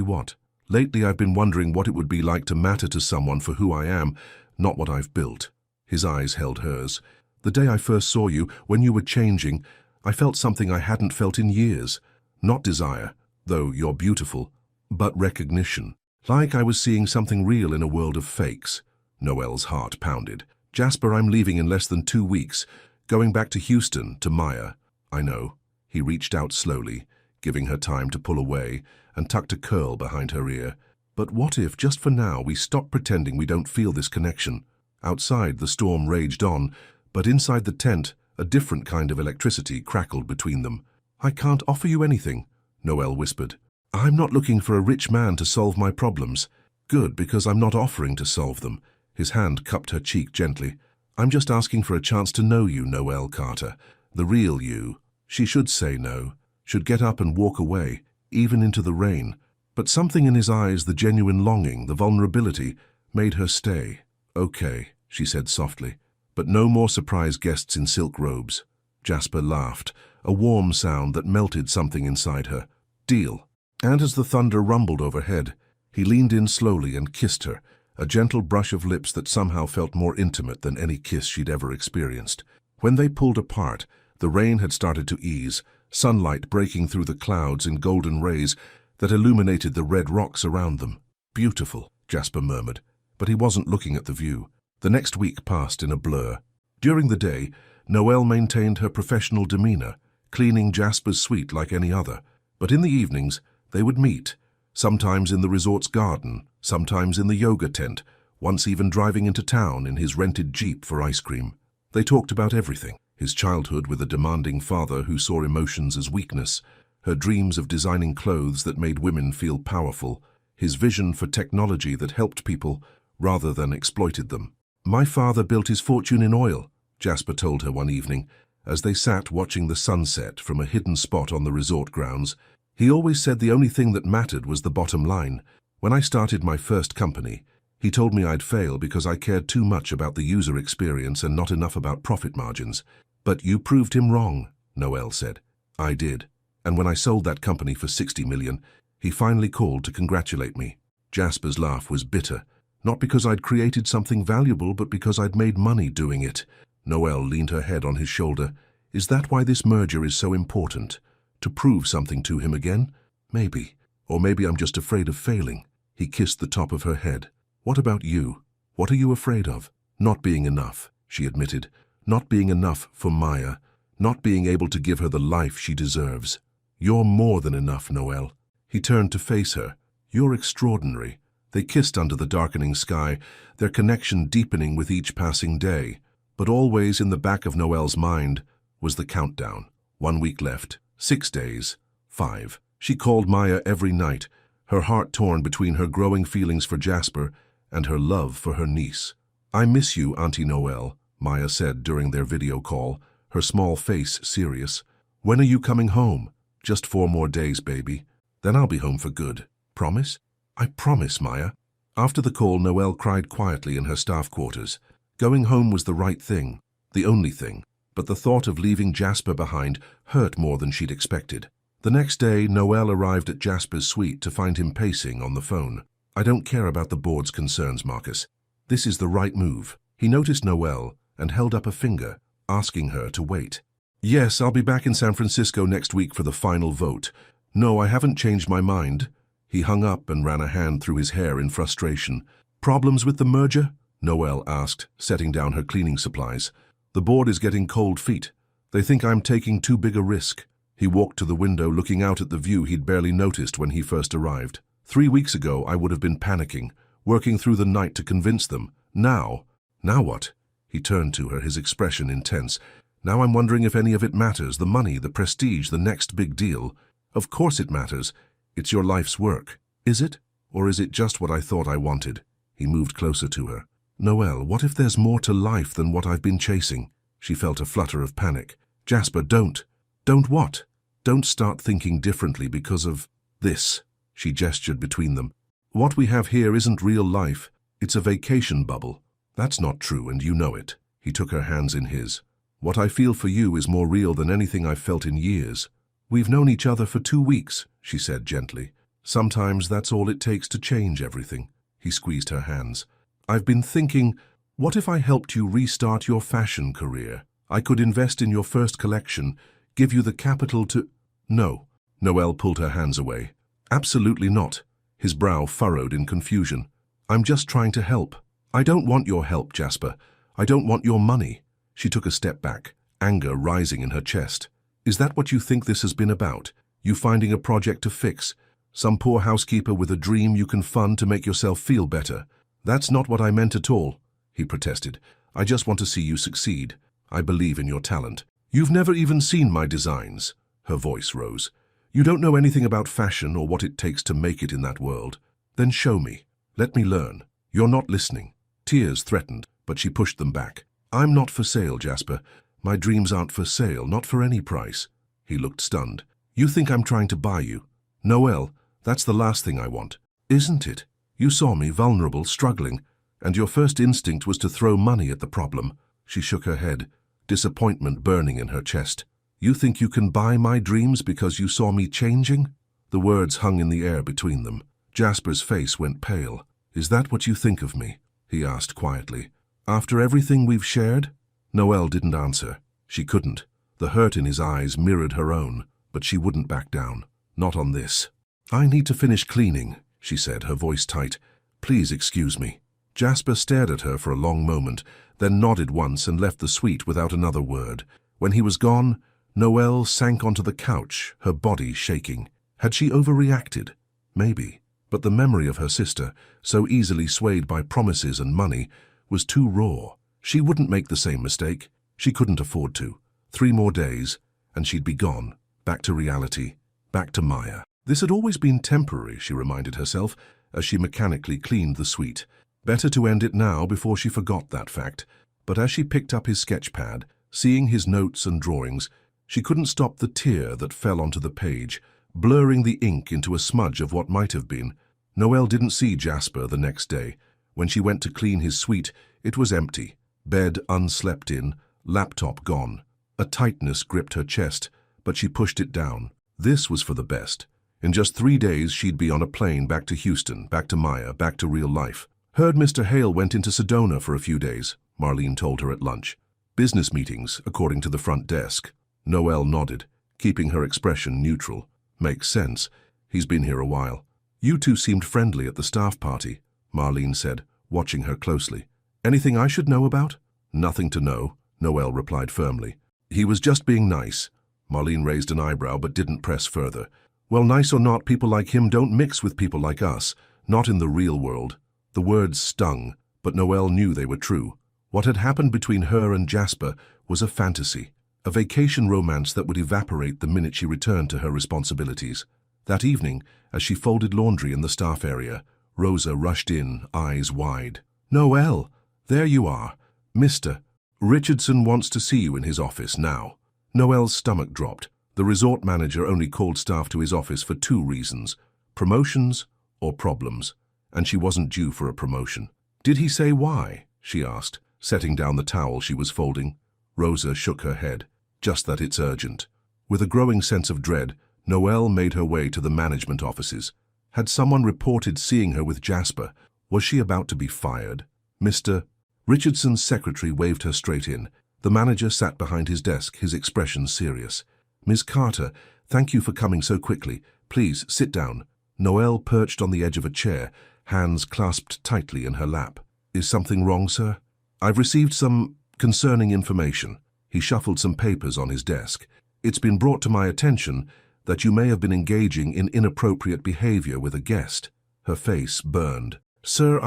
what? Lately I've been wondering what it would be like to matter to someone for who I am, not what I've built. His eyes held hers. The day I first saw you, when you were changing, I felt something I hadn't felt in years. Not desire, though you're beautiful, but recognition. Like I was seeing something real in a world of fakes. Noelle's heart pounded. Jasper, I'm leaving in less than 2 weeks, going back to Houston, to Maya. I know. He reached out slowly, giving her time to pull away, and tucked a curl behind her ear. But what if, just for now, we stop pretending we don't feel this connection? Outside, the storm raged on, but inside the tent, a different kind of electricity crackled between them. I can't offer you anything, Noelle whispered. I'm not looking for a rich man to solve my problems. Good, because I'm not offering to solve them. His hand cupped her cheek gently. I'm just asking for a chance to know you, Noelle Carter. The real you. She should say no, should get up and walk away, even into the rain. But something in his eyes, the genuine longing, the vulnerability, made her stay. Okay, she said softly. But no more surprise guests in silk robes. Jasper laughed, a warm sound that melted something inside her. Deal. And as the thunder rumbled overhead, he leaned in slowly and kissed her, a gentle brush of lips that somehow felt more intimate than any kiss she'd ever experienced. When they pulled apart, the rain had started to ease, sunlight breaking through the clouds in golden rays that illuminated the red rocks around them. Beautiful, Jasper murmured, but he wasn't looking at the view. The next week passed in a blur. During the day, Noelle maintained her professional demeanor, cleaning Jasper's suite like any other. But in the evenings, they would meet, sometimes in the resort's garden, sometimes in the yoga tent, once even driving into town in his rented Jeep for ice cream. They talked about everything: his childhood with a demanding father who saw emotions as weakness, her dreams of designing clothes that made women feel powerful, his vision for technology that helped people rather than exploited them. My father built his fortune in oil, Jasper told her one evening, as they sat watching the sunset from a hidden spot on the resort grounds. He always said the only thing that mattered was the bottom line. When I started my first company, he told me I'd fail because I cared too much about the user experience and not enough about profit margins. But you proved him wrong, Noel said. I did. And when I sold that company for 60 million, he finally called to congratulate me. Jasper's laugh was bitter, not because I'd created something valuable, but because I'd made money doing it. Noel leaned her head on his shoulder. Is that why this merger is so important? To prove something to him again? Maybe. Or maybe I'm just afraid of failing. He kissed the top of her head. What about you? What are you afraid of? Not being enough, she admitted. Not being enough for Maya. Not being able to give her the life she deserves. You're more than enough, Noel. He turned to face her. You're extraordinary. They kissed under the darkening sky, their connection deepening with each passing day. But always in the back of Noel's mind was the countdown. 1 week left, 6 days, 5. She called Maya every night, her heart torn between her growing feelings for Jasper and her love for her niece. I miss you, Auntie Noel, Maya said during their video call, her small face serious. When are you coming home? Just 4 more days, baby. Then I'll be home for good. Promise? I promise, Maya. After the call, Noel cried quietly in her staff quarters. Going home was the right thing, the only thing. But the thought of leaving Jasper behind hurt more than she'd expected. The next day, Noel arrived at Jasper's suite to find him pacing on the phone. I don't care about the board's concerns, Marcus. This is the right move. He noticed Noel and held up a finger, asking her to wait. Yes, I'll be back in San Francisco next week for the final vote. No, I haven't changed my mind. He hung up and ran a hand through his hair in frustration. Problems with the merger? Noel asked, setting down her cleaning supplies. The board is getting cold feet. They think I'm taking too big a risk. He walked to the window, looking out at the view he'd barely noticed when he first arrived. 3 weeks ago, I would have been panicking, working through the night to convince them. Now what? He turned to her, his expression intense. Now I'm wondering if any of it matters, the money, the prestige, the next big deal. Of course it matters. It's your life's work. Is it? Or is it just what I thought I wanted? He moved closer to her. Noel, what if there's more to life than what I've been chasing? She felt a flutter of panic. Jasper, don't. Don't what? Don't start thinking differently because of this. She gestured between them. What we have here isn't real life. It's a vacation bubble. That's not true, and you know it. He took her hands in his. What I feel for you is more real than anything I've felt in years. We've known each other for 2 weeks, she said gently. Sometimes that's all it takes to change everything. He squeezed her hands. I've been thinking, what if I helped you restart your fashion career? I could invest in your first collection, give you the capital to... No. Noel pulled her hands away. Absolutely not. His brow furrowed in confusion. I'm just trying to help. I don't want your help, Jasper. I don't want your money. She took a step back, anger rising in her chest. Is that what you think this has been about? You finding a project to fix? Some poor housekeeper with a dream you can fund to make yourself feel better? That's not what I meant at all, he protested. I just want to see you succeed. I believe in your talent. You've never even seen my designs. Her voice rose. You don't know anything about fashion or what it takes to make it in that world. Then show me. Let me learn. You're not listening. Tears threatened, but she pushed them back. I'm not for sale, Jasper. My dreams aren't for sale, not for any price. He looked stunned. You think I'm trying to buy you? Noel, that's the last thing I want. Isn't it? You saw me vulnerable, struggling, and your first instinct was to throw money at the problem. She shook her head, disappointment burning in her chest. You think you can buy my dreams because you saw me changing? The words hung in the air between them. Jasper's face went pale. Is that what you think of me? He asked quietly. After everything we've shared? Noel didn't answer. She couldn't. The hurt in his eyes mirrored her own, but she wouldn't back down. Not on this. I need to finish cleaning, she said, her voice tight. Please excuse me. Jasper stared at her for a long moment, then nodded once and left the suite without another word. When he was gone, Noel sank onto the couch, her body shaking. Had she overreacted? Maybe. But the memory of her sister, so easily swayed by promises and money, was too raw. She wouldn't make the same mistake. She couldn't afford to. 3 more days, and she'd be gone. Back to reality. Back to Maya. This had always been temporary, she reminded herself, as she mechanically cleaned the suite. Better to end it now before she forgot that fact. But as she picked up his sketch pad, seeing his notes and drawings, she couldn't stop the tear that fell onto the page, blurring the ink into a smudge of what might have been. Noelle didn't see Jasper the next day. When she went to clean his suite, it was empty. Bed unslept in, laptop gone. A tightness gripped her chest, but she pushed it down. This was for the best. In just 3 days, she'd be on a plane back to Houston, back to Maya, back to real life. Heard Mr. Hale went into Sedona for a few days, Marlene told her at lunch. Business meetings, according to the front desk. Noelle nodded, keeping her expression neutral. Makes sense. He's been here a while. You two seemed friendly at the staff party, Marlene said, watching her closely. Anything I should know about? Nothing to know, Noelle replied firmly. He was just being nice. Marlene raised an eyebrow but didn't press further. Well, nice or not, people like him don't mix with people like us, not in the real world. The words stung, but Noelle knew they were true. What had happened between her and Jasper was a fantasy, a vacation romance that would evaporate the minute she returned to her responsibilities. That evening, as she folded laundry in the staff area, Rosa rushed in, eyes wide. Noelle, there you are. Mr. Richardson wants to see you in his office now. Noelle's stomach dropped. The resort manager only called staff to his office for 2 reasons, promotions or problems, and she wasn't due for a promotion. Did he say why? She asked, setting down the towel she was folding. Rosa shook her head. Just that it's urgent. With a growing sense of dread, Noelle made her way to the management offices. Had someone reported seeing her with Jasper? Was she about to be fired? Mr. Richardson's secretary waved her straight in. The manager sat behind his desk, his expression serious. Ms. Carter, thank you for coming so quickly. Please, sit down. Noelle perched on the edge of a chair, hands clasped tightly in her lap. Is something wrong, sir? I've received some concerning information. He shuffled some papers on his desk. It's been brought to my attention that you may have been engaging in inappropriate behavior with a guest. Her face burned. Sir,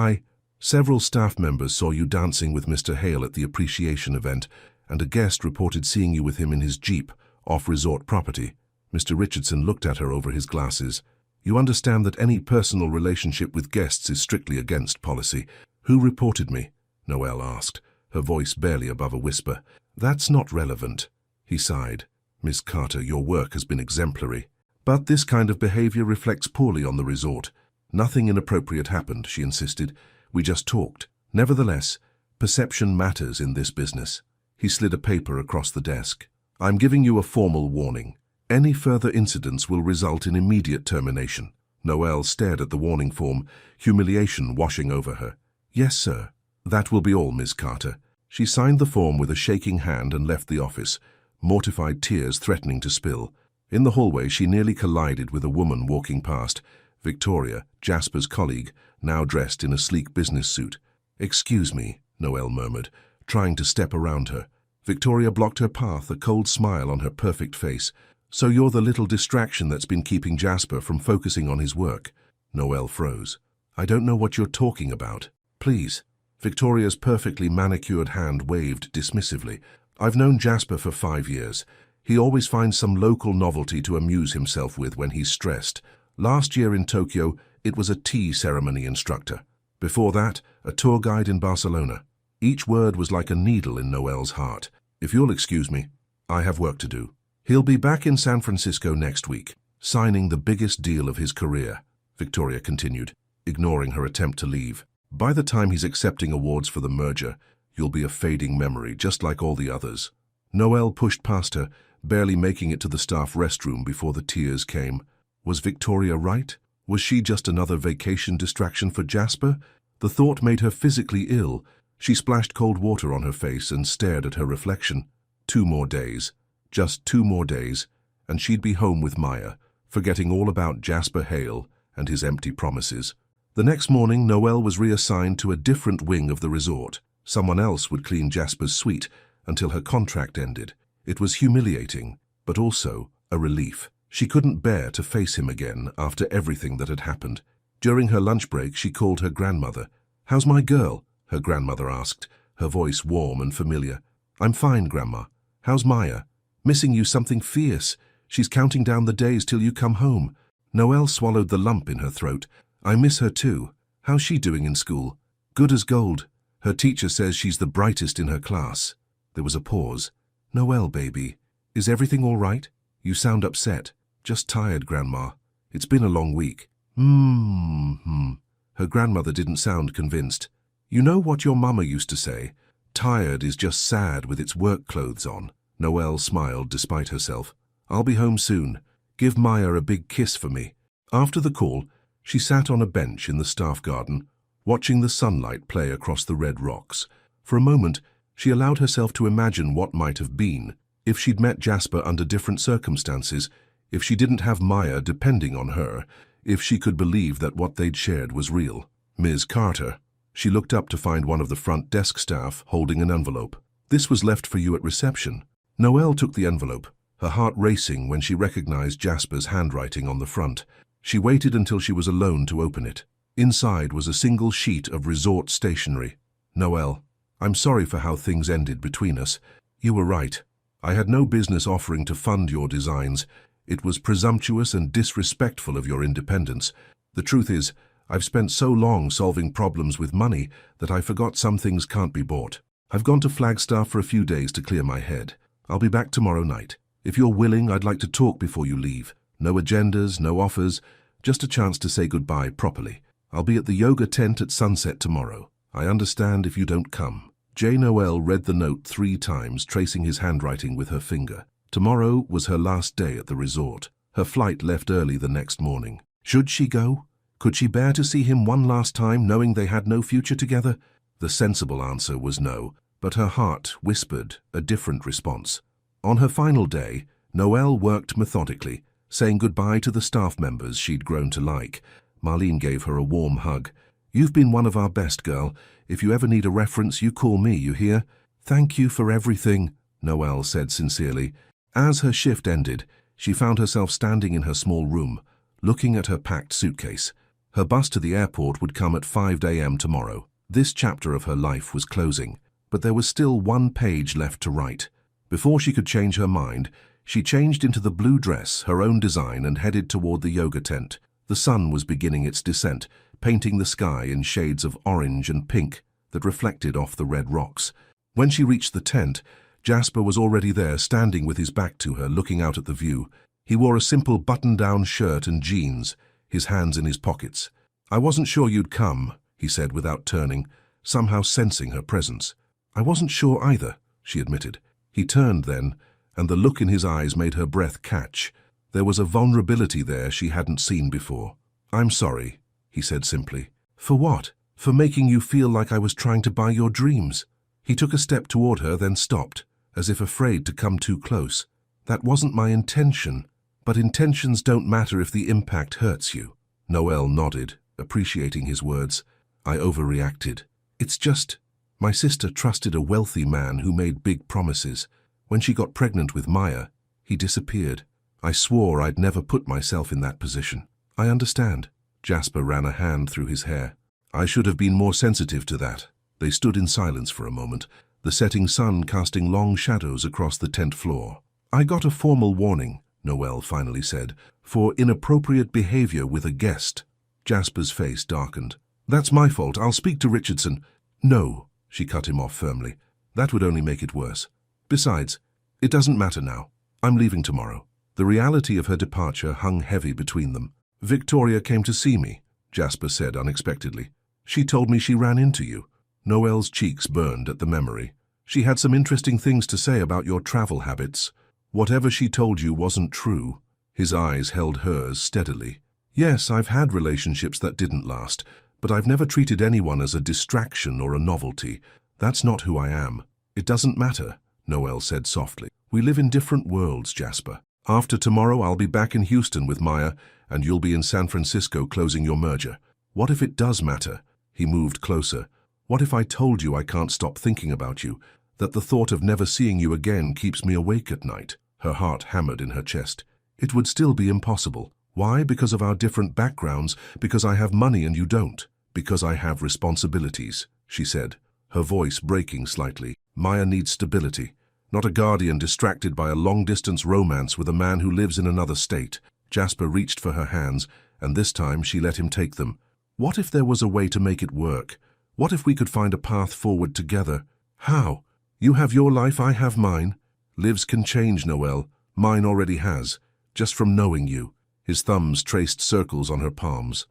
Several staff members saw you dancing with Mr. Hale at the appreciation event, and a guest reported seeing you with him in his Jeep, off resort property. Mr. Richardson looked at her over his glasses. You understand that any personal relationship with guests is strictly against policy. Who reported me? Noelle asked, her voice barely above a whisper. That's not relevant. He sighed. Miss Carter, your work has been exemplary. But this kind of behavior reflects poorly on the resort. Nothing inappropriate happened, she insisted. We just talked. Nevertheless, perception matters in this business. He slid a paper across the desk. I'm giving you a formal warning. Any further incidents will result in immediate termination. Noelle stared at the warning form, humiliation washing over her. Yes, sir. That will be all, Miss Carter. She signed the form with a shaking hand and left the office, mortified tears threatening to spill. In the hallway, she nearly collided with a woman walking past. Victoria, Jasper's colleague, now dressed in a sleek business suit. Excuse me, Noelle murmured, trying to step around her. Victoria blocked her path, a cold smile on her perfect face. So you're the little distraction that's been keeping Jasper from focusing on his work. Noelle froze. I don't know what you're talking about. Please. Victoria's perfectly manicured hand waved dismissively. I've known Jasper for 5 years. He always finds some local novelty to amuse himself with when he's stressed. Last year in Tokyo, it was a tea ceremony instructor. Before that, a tour guide in Barcelona. Each word was like a needle in Noelle's heart. If you'll excuse me, I have work to do. He'll be back in San Francisco next week, signing the biggest deal of his career, Victoria continued, ignoring her attempt to leave. By the time he's accepting awards for the merger, you'll be a fading memory, just like all the others. Noelle pushed past her, barely making it to the staff restroom before the tears came. Was Victoria right? Was she just another vacation distraction for Jasper? The thought made her physically ill. She splashed cold water on her face and stared at her reflection. 2 more days. Just 2 more days, and she'd be home with Maya, forgetting all about Jasper Hale and his empty promises. The next morning, Noelle was reassigned to a different wing of the resort. Someone else would clean Jasper's suite until her contract ended. It was humiliating, but also a relief. She couldn't bear to face him again after everything that had happened. During her lunch break, she called her grandmother. How's my girl? Her grandmother asked, her voice warm and familiar. I'm fine, Grandma. How's Maya? Missing you something fierce. She's counting down the days till you come home. Noelle swallowed the lump in her throat. I miss her too. How's she doing in school? Good as gold. Her teacher says she's the brightest in her class. There was a pause. Noelle, baby, is everything all right? You sound upset. Just tired, Grandma. It's been a long week. Her grandmother didn't sound convinced. You know what your mama used to say? Tired is just sad with its work clothes on. Noelle smiled despite herself. I'll be home soon. Give Maya a big kiss for me. After the call, she sat on a bench in the staff garden, watching the sunlight play across the red rocks. For a moment, she allowed herself to imagine what might have been, if she'd met Jasper under different circumstances, if she didn't have Maya depending on her, if she could believe that what they'd shared was real. Ms. Carter. She looked up to find one of the front desk staff holding an envelope. This was left for you at reception. Noelle took the envelope, her heart racing when she recognized Jasper's handwriting on the front. She waited until she was alone to open it. Inside was a single sheet of resort stationery. Noelle, I'm sorry for how things ended between us. You were right. I had no business offering to fund your designs. It was presumptuous and disrespectful of your independence. The truth is, I've spent so long solving problems with money that I forgot some things can't be bought. I've gone to Flagstaff for a few days to clear my head. I'll be back tomorrow night. If you're willing, I'd like to talk before you leave. No agendas, no offers, just a chance to say goodbye properly. I'll be at the yoga tent at sunset tomorrow. I understand if you don't come. J. Noelle read the note 3 times, tracing his handwriting with her finger. Tomorrow was her last day at the resort. Her flight left early the next morning. Should she go? Could she bear to see him one last time, knowing they had no future together? The sensible answer was no, but her heart whispered a different response. On her final day, Noelle worked methodically, saying goodbye to the staff members she'd grown to like. Marlene gave her a warm hug. You've been one of our best, girl. If you ever need a reference, you call me, you hear? Thank you for everything, Noelle said sincerely. As her shift ended, she found herself standing in her small room, looking at her packed suitcase. Her bus to the airport would come at 5 a.m. tomorrow. This chapter of her life was closing, but there was still one page left to write. Before she could change her mind, she changed into the blue dress, her own design, and headed toward the yoga tent. The sun was beginning its descent, painting the sky in shades of orange and pink that reflected off the red rocks. When she reached the tent, Jasper was already there, standing with his back to her, looking out at the view. He wore a simple button-down shirt and jeans, his hands in his pockets. I wasn't sure you'd come, he said without turning, somehow sensing her presence. I wasn't sure either, she admitted. He turned then, and the look in his eyes made her breath catch. There was a vulnerability there she hadn't seen before. I'm sorry, he said simply. For what? For making you feel like I was trying to buy your dreams. He took a step toward her, then stopped, as if afraid to come too close. That wasn't my intention, but intentions don't matter if the impact hurts you. Noelle nodded, appreciating his words. I overreacted. It's just, my sister trusted a wealthy man who made big promises. When she got pregnant with Maya, he disappeared. I swore I'd never put myself in that position. I understand. Jasper ran a hand through his hair. I should have been more sensitive to that. They stood in silence for a moment, the setting sun casting long shadows across the tent floor. I got a formal warning, Noelle finally said, for inappropriate behavior with a guest. Jasper's face darkened. That's my fault. I'll speak to Richardson. No, she cut him off firmly. That would only make it worse. Besides, it doesn't matter now. I'm leaving tomorrow. The reality of her departure hung heavy between them. Victoria came to see me, Jasper said unexpectedly. She told me she ran into you. Noelle's cheeks burned at the memory. She had some interesting things to say about your travel habits. Whatever she told you wasn't true. His eyes held hers steadily. Yes, I've had relationships that didn't last, but I've never treated anyone as a distraction or a novelty. That's not who I am. It doesn't matter, Noelle said softly. We live in different worlds, Jasper. After tomorrow, I'll be back in Houston with Maya, and you'll be in San Francisco closing your merger. What if it does matter? He moved closer. What if I told you I can't stop thinking about you, that the thought of never seeing you again keeps me awake at night? Her heart hammered in her chest. It would still be impossible. Why? Because of our different backgrounds, because I have money and you don't. Because I have responsibilities, she said, her voice breaking slightly. Maya needs stability, not a guardian distracted by a long-distance romance with a man who lives in another state. Jasper reached for her hands, and this time she let him take them. What if there was a way to make it work? What if we could find a path forward together? How? You have your life, I have mine. Lives can change, Noelle. Mine already has. just from knowing you." His thumbs traced circles on her palms.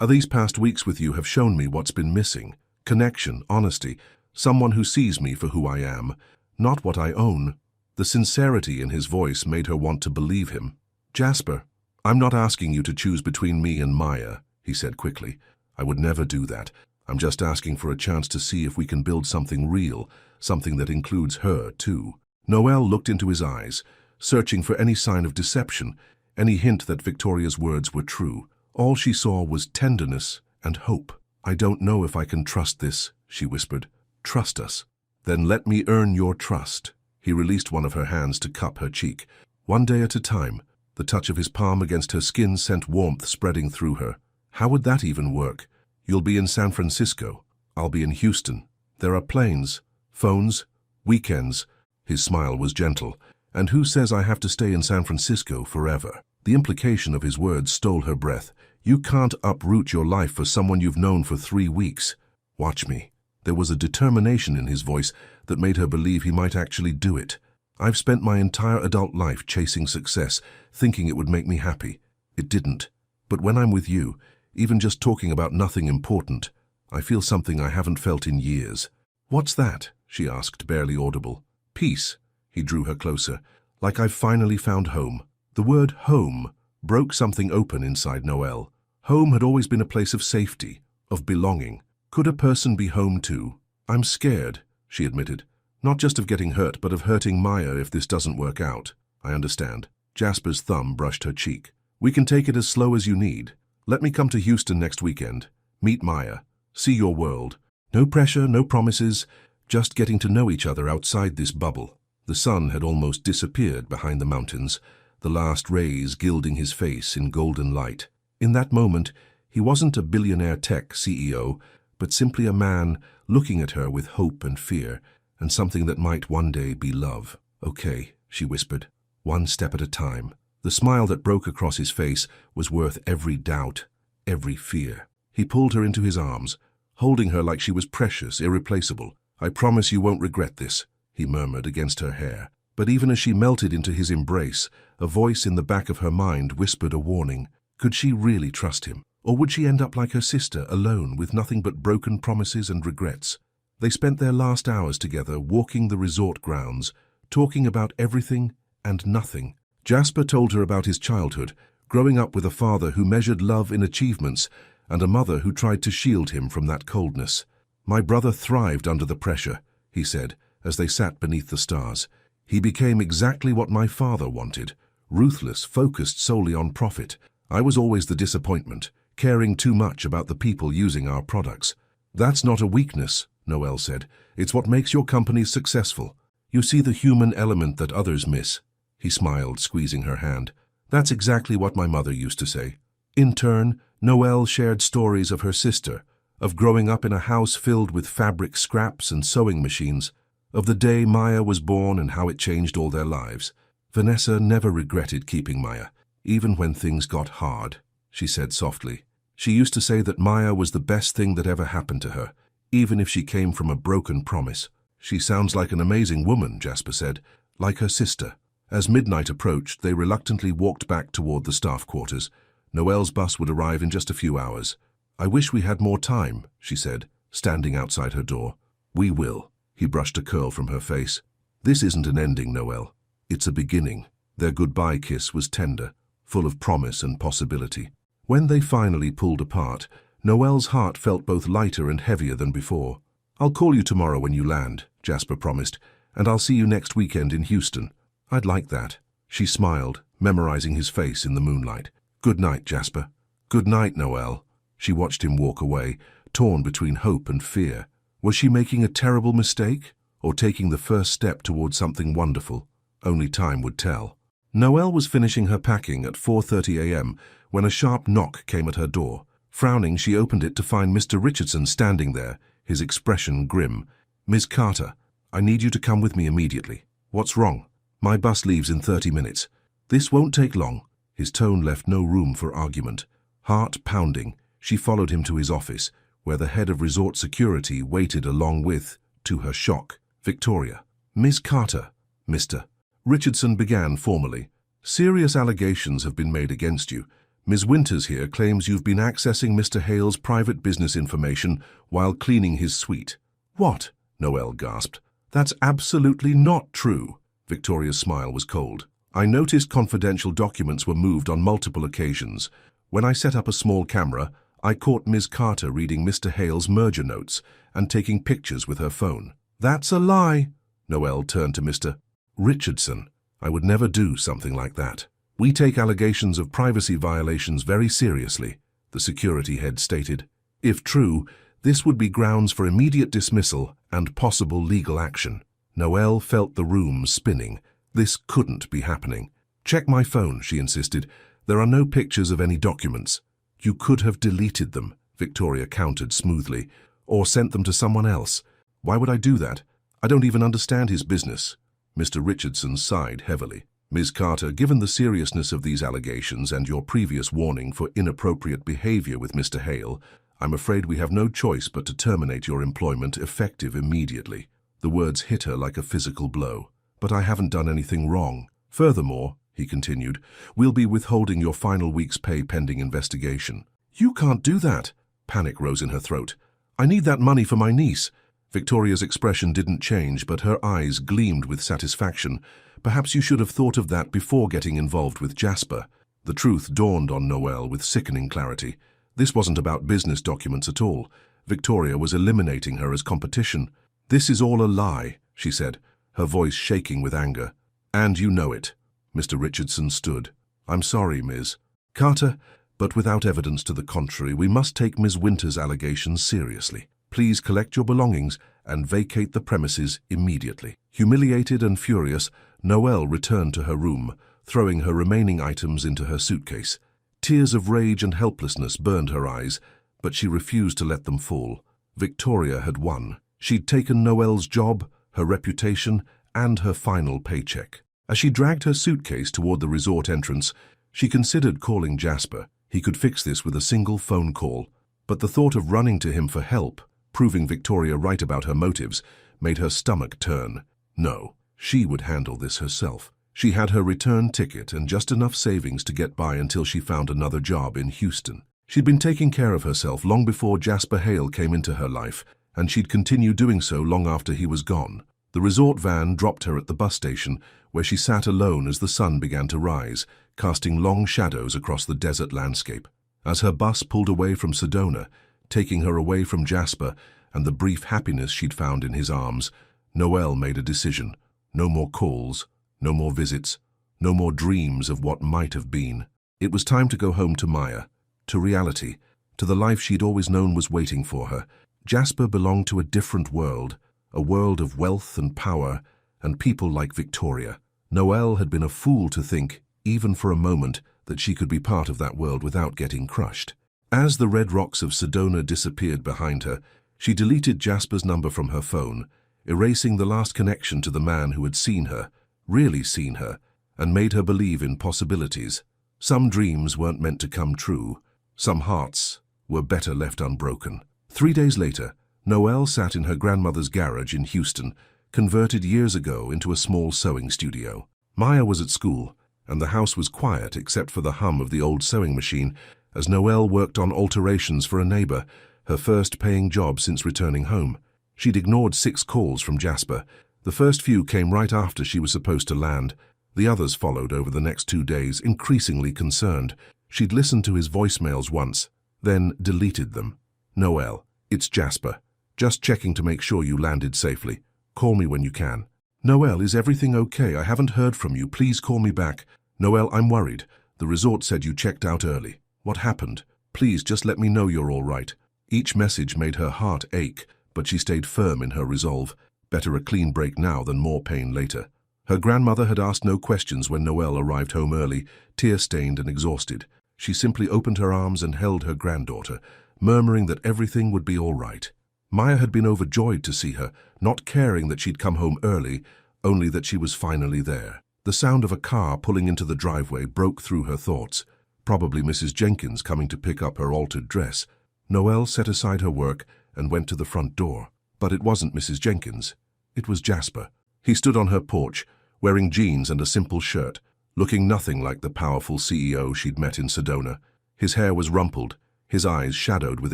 "These past weeks with you have shown me what's been missing. Connection, honesty, someone who sees me for who I am, not what I own." The sincerity in his voice made her want to believe him. "Jasper, I'm not asking you to choose between me and Maya," he said quickly. "I would never do that. I'm just asking for a chance to see if we can build something real, something that includes her, too." Noelle looked into his eyes, searching for any sign of deception, any hint that Victoria's words were true. All she saw was tenderness and hope. "I don't know if I can trust this," she whispered. "Trust us." "Then let me earn your trust." He released one of her hands to cup her cheek. One day at a time, the touch of his palm against her skin sent warmth spreading through her. "How would that even work? You'll be in San Francisco. I'll be in Houston. There are planes, phones, weekends." His smile was gentle. "And who says I have to stay in San Francisco forever?" The implication of his words stole her breath. "You can't uproot your life for someone you've known for 3 weeks. Watch me." There was a determination in his voice that made her believe he might actually do it. "I've spent my entire adult life chasing success, thinking it would make me happy. It didn't. But when I'm with you, even just talking about nothing important, I feel something I haven't felt in years." "What's that?" she asked, barely audible. "Peace." He drew her closer. "Like I've finally found home." The word home broke something open inside Noelle. Home had always been a place of safety, of belonging. Could a person be home too? "I'm scared," she admitted. "Not just of getting hurt, but of hurting Maya if this doesn't work out." "I understand." Jasper's thumb brushed her cheek. "We can take it as slow as you need. Let me come to Houston next weekend. Meet Maya. See your world. No pressure, no promises, just getting to know each other outside this bubble." The sun had almost disappeared behind the mountains, the last rays gilding his face in golden light. In that moment, he wasn't a billionaire tech CEO, but simply a man looking at her with hope and fear, and something that might one day be love. "Okay," she whispered, "one step at a time." The smile that broke across his face was worth every doubt, every fear. He pulled her into his arms, holding her like she was precious, irreplaceable. "I promise you won't regret this," he murmured against her hair. But even as she melted into his embrace, a voice in the back of her mind whispered a warning. Could she really trust him? Or would she end up like her sister, alone, with nothing but broken promises and regrets? They spent their last hours together, walking the resort grounds, talking about everything and nothing. Jasper told her about his childhood, growing up with a father who measured love in achievements and a mother who tried to shield him from that coldness. "My brother thrived under the pressure," he said, as they sat beneath the stars. "He became exactly what my father wanted, ruthless, focused solely on profit. I was always the disappointment, caring too much about the people using our products." "That's not a weakness," Noelle said. "It's what makes your companies successful. You see the human element that others miss." He smiled, squeezing her hand. "That's exactly what my mother used to say." In turn, Noelle shared stories of her sister, of growing up in a house filled with fabric scraps and sewing machines, of the day Maya was born and how it changed all their lives. "Vanessa never regretted keeping Maya, even when things got hard," she said softly. "She used to say that Maya was the best thing that ever happened to her, even if she came from a broken promise." "She sounds like an amazing woman," Jasper said, "like her sister." As midnight approached, they reluctantly walked back toward the staff quarters. Noelle's bus would arrive in just a few hours. "I wish we had more time," she said, standing outside her door. "We will." He brushed a curl from her face. "This isn't an ending, Noelle. It's a beginning." Their goodbye kiss was tender, full of promise and possibility. When they finally pulled apart, Noelle's heart felt both lighter and heavier than before. "I'll call you tomorrow when you land," Jasper promised, "and I'll see you next weekend in Houston." "I'd like that." She smiled, memorizing his face in the moonlight. "Good night, Jasper." "Good night, Noelle." She watched him walk away, torn between hope and fear. Was she making a terrible mistake, or taking the first step toward something wonderful? Only time would tell. Noelle was finishing her packing at 4:30 a.m. when a sharp knock came at her door. Frowning, she opened it to find Mr. Richardson standing there, his expression grim. "Ms. Carter, I need you to come with me immediately." "What's wrong?" "My bus leaves in 30 minutes. "This won't take long." His tone left no room for argument. Heart pounding, she followed him to his office, where the head of resort security waited along with, to her shock, Victoria. "Miss Carter." "Mr. Richardson began formally. Serious allegations have been made against you. Ms. Winters here claims you've been accessing Mr. Hale's private business information while cleaning his suite. What? Noelle gasped. That's absolutely not true. Victoria's smile was cold. I noticed confidential documents were moved on multiple occasions. When I set up a small camera, I caught Ms. Carter reading Mr. Hale's merger notes and taking pictures with her phone. That's a lie. Noelle turned to Mr. Richardson. I would never do something like that. We take allegations of privacy violations very seriously, the security head stated. If true, this would be grounds for immediate dismissal and possible legal action. Noelle felt the room spinning. This couldn't be happening. Check my phone, she insisted. There are no pictures of any documents. You could have deleted them, Victoria countered smoothly, or sent them to someone else. Why would I do that? I don't even understand his business. Mr. Richardson sighed heavily. Ms. Carter, given the seriousness of these allegations and your previous warning for inappropriate behavior with Mr. Hale, I'm afraid we have no choice but to terminate your employment effective immediately. The words hit her like a physical blow. But I haven't done anything wrong. Furthermore, he continued, we'll be withholding your final week's pay pending investigation. You can't do that. Panic rose in her throat. I need that money for my niece. Victoria's expression didn't change, but her eyes gleamed with satisfaction. Perhaps you should have thought of that before getting involved with Jasper. The truth dawned on Noelle with sickening clarity. This wasn't about business documents at all. Victoria was eliminating her as competition. This is all a lie, she said, her voice shaking with anger. And you know it. Mr. Richardson stood. I'm sorry, Ms. Carter, but without evidence to the contrary, we must take Ms. Winters' allegations seriously. Please collect your belongings and vacate the premises immediately. Humiliated and furious, Noelle returned to her room, throwing her remaining items into her suitcase. Tears of rage and helplessness burned her eyes, but she refused to let them fall. Victoria had won. She'd taken Noelle's job, her reputation, and her final paycheck. As she dragged her suitcase toward the resort entrance, she considered calling Jasper. He could fix this with a single phone call, but the thought of running to him for help, proving Victoria right about her motives, made her stomach turn. No, she would handle this herself. She had her return ticket and just enough savings to get by until she found another job in Houston. She'd been taking care of herself long before Jasper Hale came into her life, and she'd continue doing so long after he was gone. The resort van dropped her at the bus station, where she sat alone as the sun began to rise, casting long shadows across the desert landscape. As her bus pulled away from Sedona, taking her away from Jasper and the brief happiness she'd found in his arms, Noelle made a decision. No more calls, no more visits, no more dreams of what might have been. It was time to go home to Maya, to reality, to the life she'd always known was waiting for her. Jasper belonged to a different world, a world of wealth and power and people like Victoria. Noelle had been a fool to think, even for a moment, that she could be part of that world without getting crushed. As the red rocks of Sedona disappeared behind her, she deleted Jasper's number from her phone, erasing the last connection to the man who had seen her, really seen her, and made her believe in possibilities. Some dreams weren't meant to come true. Some hearts were better left unbroken. 3 days later, Noelle sat in her grandmother's garage in Houston, converted years ago into a small sewing studio. Maya was at school, and the house was quiet except for the hum of the old sewing machine as Noelle worked on alterations for a neighbor, her first paying job since returning home. She'd ignored 6 calls from Jasper. The first few came right after she was supposed to land. The others followed over the next 2 days, increasingly concerned. She'd listened to his voicemails once, then deleted them. Noelle, it's Jasper. Just checking to make sure you landed safely. Call me when you can. Noelle, is everything okay? I haven't heard from you. Please call me back. Noelle, I'm worried. The resort said you checked out early. What happened? Please just let me know you're all right. Each message made her heart ache, but she stayed firm in her resolve. Better a clean break now than more pain later. Her grandmother had asked no questions when Noelle arrived home early, tear-stained and exhausted. She simply opened her arms and held her granddaughter, murmuring that everything would be all right. Maya had been overjoyed to see her, not caring that she'd come home early, only that she was finally there. The sound of a car pulling into the driveway broke through her thoughts. Probably Mrs. Jenkins coming to pick up her altered dress. Noelle set aside her work and went to the front door. But it wasn't Mrs. Jenkins. It was Jasper. He stood on her porch, wearing jeans and a simple shirt, looking nothing like the powerful CEO she'd met in Sedona. His hair was rumpled, his eyes shadowed with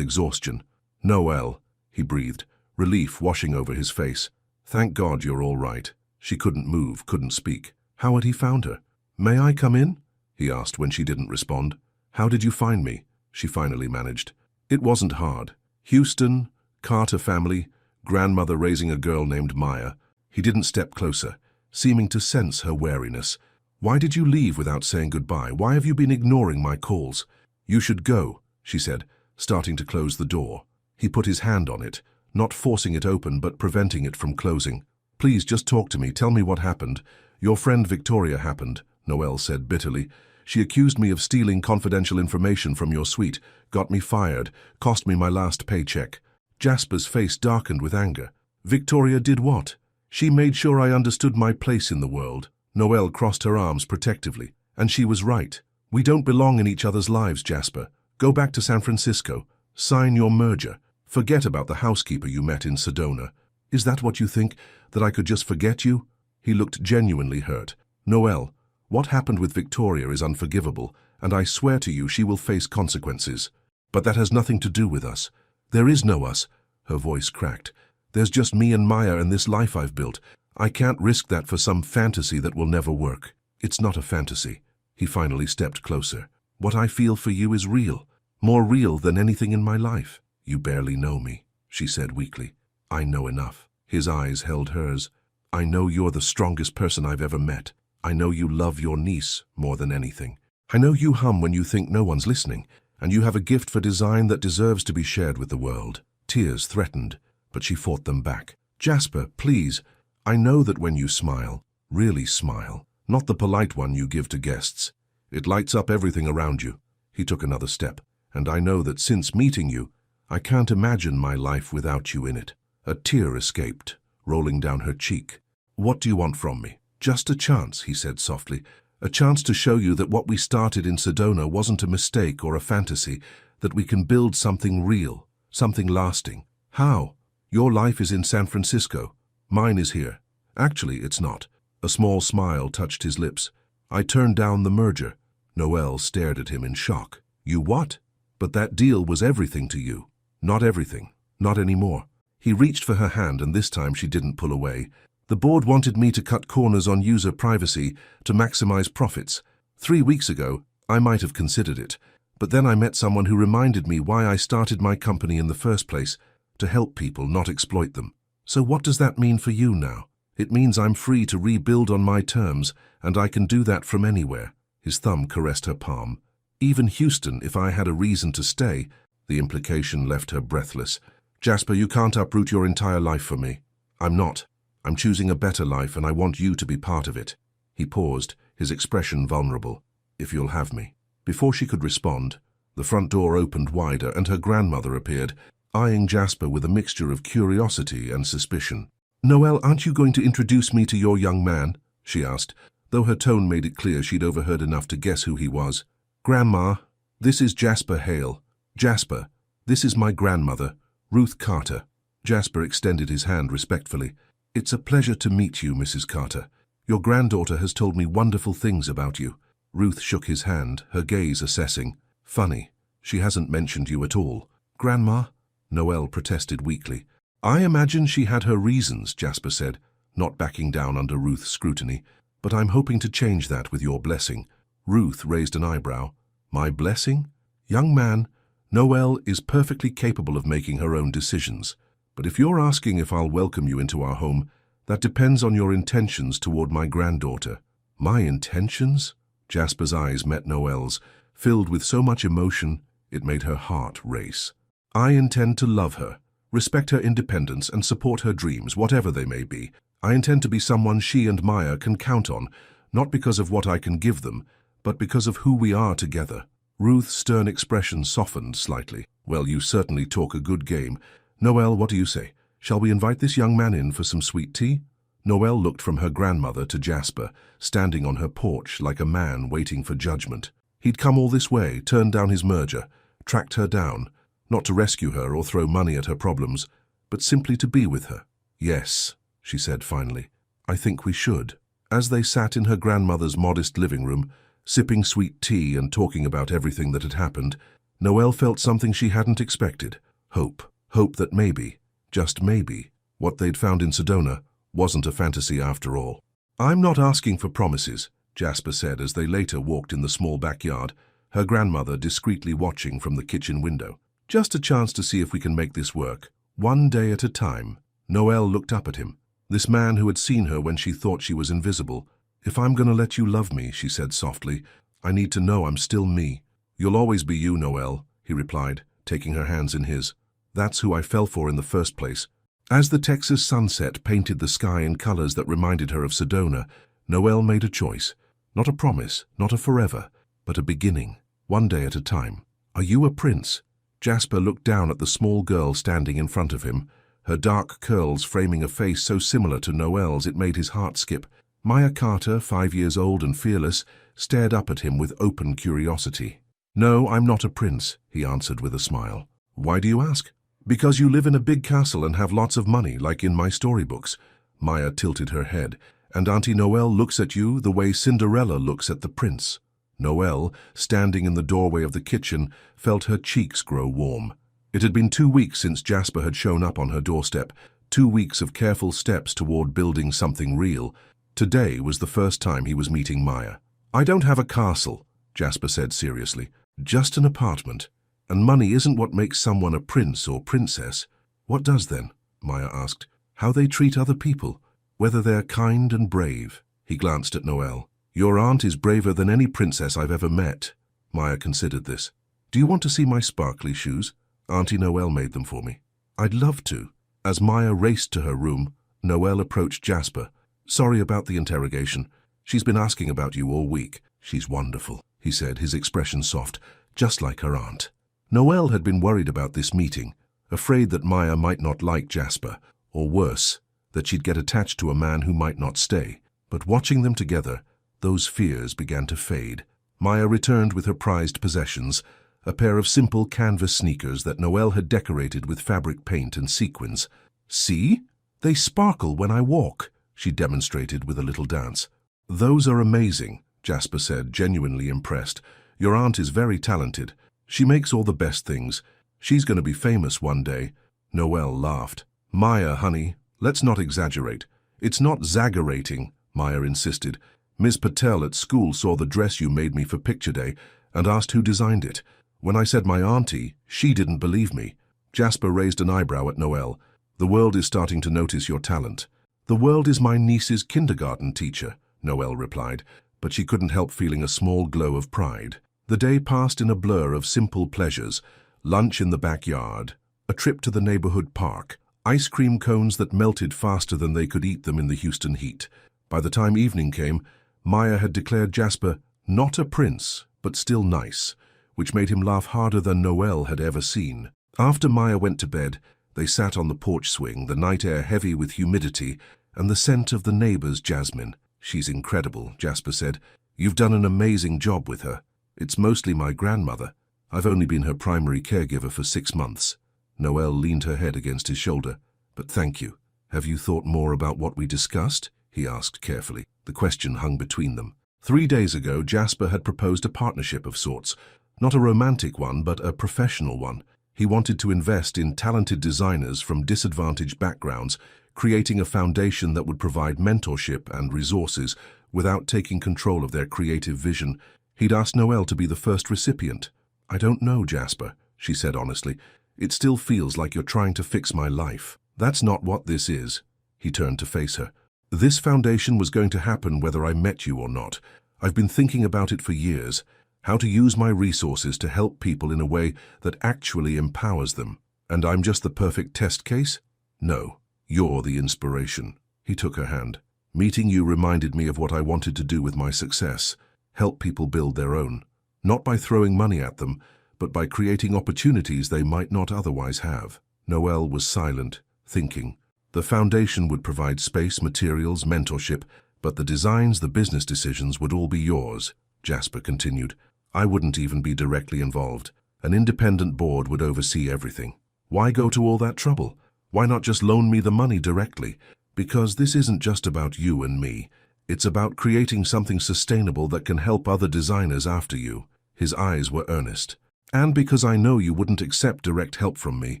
exhaustion. "Noel," he breathed, relief washing over his face. "Thank God you're all right." She couldn't move, couldn't speak. How had he found her? "May I come in?" he asked when she didn't respond. "How did you find me?" she finally managed. It wasn't hard. Houston, Carter family, grandmother raising a girl named Maya. He didn't step closer, seeming to sense her wariness. "Why did you leave without saying goodbye? Why have you been ignoring my calls?" "You should go," she said, starting to close the door. He put his hand on it, not forcing it open but preventing it from closing. "Please just talk to me, tell me what happened." "Your friend Victoria happened," Noel said bitterly. "She accused me of stealing confidential information from your suite, got me fired, cost me my last paycheck." Jasper's face darkened with anger. "Victoria did what?" "She made sure I understood my place in the world." Noel crossed her arms protectively. "And she was right. We don't belong in each other's lives, Jasper. Go back to San Francisco. Sign your merger. Forget about the housekeeper you met in Sedona." "Is that what you think, that I could just forget you?" He looked genuinely hurt. "Noel, what happened with Victoria is unforgivable, and I swear to you she will face consequences. But that has nothing to do with us." "There is no us." Her voice cracked. "There's just me and Maya and this life I've built. I can't risk that for some fantasy that will never work." "It's not a fantasy." He finally stepped closer. "What I feel for you is real. More real than anything in my life." "You barely know me," she said weakly. "I know enough." His eyes held hers. "I know you're the strongest person I've ever met. I know you love your niece more than anything. I know you hum when you think no one's listening, and you have a gift for design that deserves to be shared with the world." Tears threatened, but she fought them back. "Jasper, please. I know that when you smile, really smile, not the polite one you give to guests, it lights up everything around you." He took another step. "And I know that since meeting you, I can't imagine my life without you in it." A tear escaped, rolling down her cheek. "What do you want from me?" "Just a chance," he said softly. "A chance to show you that what we started in Sedona wasn't a mistake or a fantasy, that we can build something real, something lasting." "How?" "Your life is in San Francisco. Mine is here." "Actually, it's not." A small smile touched his lips. "I turned down the merger." Noel stared at him in shock. "You what?" "But that deal was everything to you." "Not everything. Not anymore." He reached for her hand, and this time she didn't pull away. "The board wanted me to cut corners on user privacy to maximize profits. 3 weeks ago, I might have considered it. But then I met someone who reminded me why I started my company in the first place, to help people, not exploit them. So what does that mean for you now?" "It means I'm free to rebuild on my terms, and I can do that from anywhere." His thumb caressed her palm. "Even Houston, if I had a reason to stay." The implication left her breathless. "Jasper, you can't uproot your entire life for me." "I'm not. I'm choosing a better life, and I want you to be part of it." He paused, his expression vulnerable. "If you'll have me." Before she could respond, the front door opened wider and her grandmother appeared, eyeing Jasper with a mixture of curiosity and suspicion. "Noel, aren't you going to introduce me to your young man?" she asked, though her tone made it clear she'd overheard enough to guess who he was. "Grandma, this is Jasper Hale. Jasper, this is my grandmother, Ruth Carter." Jasper extended his hand respectfully. "It's a pleasure to meet you, Mrs. Carter. Your granddaughter has told me wonderful things about you." Ruth shook his hand, her gaze assessing. "Funny, she hasn't mentioned you at all." "Grandma?" Noel protested weakly. "I imagine she had her reasons," Jasper said, not backing down under Ruth's scrutiny. "But I'm hoping to change that with your blessing." Ruth raised an eyebrow. "My blessing?" "Young man, Noel is perfectly capable of making her own decisions. But if you're asking if I'll welcome you into our home, that depends on your intentions toward my granddaughter." "My intentions?" Jasper's eyes met Noel's, filled with so much emotion it made her heart race. "I intend to love her, respect her independence, and support her dreams, whatever they may be. I intend to be someone she and Maya can count on, not because of what I can give them, but because of who we are together." Ruth's stern expression softened slightly. "Well, you certainly talk a good game. Noel, what do you say? Shall we invite this young man in for some sweet tea?" Noel looked from her grandmother to Jasper, standing on her porch like a man waiting for judgment. He'd come all this way, turned down his merger, tracked her down, not to rescue her or throw money at her problems, but simply to be with her. "Yes," she said finally, "I think we should." As they sat in her grandmother's modest living room, sipping sweet tea and talking about everything that had happened, Noelle felt something she hadn't expected. Hope. Hope that maybe, just maybe, what they'd found in Sedona wasn't a fantasy after all. "I'm not asking for promises," Jasper said as they later walked in the small backyard, her grandmother discreetly watching from the kitchen window. "Just a chance to see if we can make this work, one day at a time." Noelle looked up at him, this man who had seen her when she thought she was invisible. "If I'm gonna let you love me," she said softly, "I need to know I'm still me." "You'll always be you, Noelle," he replied, taking her hands in his. "That's who I fell for in the first place." As the Texas sunset painted the sky in colors that reminded her of Sedona, Noelle made a choice. Not a promise, not a forever, but a beginning, one day at a time. "Are you a prince?" Jasper looked down at the small girl standing in front of him, her dark curls framing a face so similar to Noelle's it made his heart skip. Maya Carter, 5 years old and fearless, stared up at him with open curiosity. "No, I'm not a prince," he answered with a smile. "Why do you ask?" "Because you live in a big castle and have lots of money, like in my storybooks." Maya tilted her head. "And Auntie Noelle looks at you the way Cinderella looks at the prince." Noelle, standing in the doorway of the kitchen, felt her cheeks grow warm. It had been 2 weeks since Jasper had shown up on her doorstep, 2 weeks of careful steps toward building something real. Today was the first time he was meeting Maya. "I don't have a castle," Jasper said seriously, "just an apartment. And money isn't what makes someone a prince or princess." "What does then?" Maya asked. "How they treat other people, whether they're kind and brave." He glanced at Noelle. "Your aunt is braver than any princess I've ever met." Maya considered this. "Do you want to see my sparkly shoes? Auntie Noelle made them for me." "I'd love to." As Maya raced to her room, Noelle approached Jasper. "Sorry about the interrogation. She's been asking about you all week." "She's wonderful," he said, his expression soft, just like her aunt. Noelle had been worried about this meeting, afraid that Maya might not like Jasper, or worse, that she'd get attached to a man who might not stay. But watching them together, those fears began to fade. Maya returned with her prized possessions, a pair of simple canvas sneakers that Noelle had decorated with fabric paint and sequins. "See? They sparkle when I walk," she demonstrated with a little dance. "Those are amazing," Jasper said, genuinely impressed. "Your aunt is very talented. She makes all the best things. She's going to be famous one day." Noelle laughed. "Maya, honey, let's not exaggerate." "It's not zaggerating," Maya insisted. "Ms. Patel at school saw the dress you made me for picture day and asked who designed it. When I said my auntie, she didn't believe me." Jasper raised an eyebrow at Noelle. "The world is starting to notice your talent." "The world is my niece's kindergarten teacher," Noelle replied, but she couldn't help feeling a small glow of pride. The day passed in a blur of simple pleasures: lunch in the backyard, a trip to the neighborhood park, ice cream cones that melted faster than they could eat them in the Houston heat. By the time evening came, Maya had declared Jasper not a prince, but still nice, which made him laugh harder than Noelle had ever seen. After Maya went to bed, they sat on the porch swing, the night air heavy with humidity and the scent of the neighbor's jasmine. "She's incredible," Jasper said. "You've done an amazing job with her." "It's mostly my grandmother. I've only been her primary caregiver for 6 months." Noelle leaned her head against his shoulder. "But thank you. Have you thought more about what we discussed?" he asked carefully. The question hung between them. 3 days ago, Jasper had proposed a partnership of sorts. Not a romantic one, but a professional one. He wanted to invest in talented designers from disadvantaged backgrounds, creating a foundation that would provide mentorship and resources without taking control of their creative vision. He'd asked Noelle to be the first recipient. "I don't know, Jasper," she said honestly. "It still feels like you're trying to fix my life." "That's not what this is." He turned to face her. "This foundation was going to happen whether I met you or not. I've been thinking about it for years, how to use my resources to help people in a way that actually empowers them. And I'm just the perfect test case? No, you're the inspiration." He took her hand. "Meeting you reminded me of what I wanted to do with my success. Help people build their own. Not by throwing money at them, but by creating opportunities they might not otherwise have." Noelle was silent, thinking. The foundation would provide space, materials, mentorship, but the designs, the business decisions would all be yours, Jasper continued. "I wouldn't even be directly involved. An independent board would oversee everything." "Why go to all that trouble? Why not just loan me the money directly? Because this isn't just about you and me. It's about creating something sustainable that can help other designers after you. His eyes were earnest. And because I know you wouldn't accept direct help from me,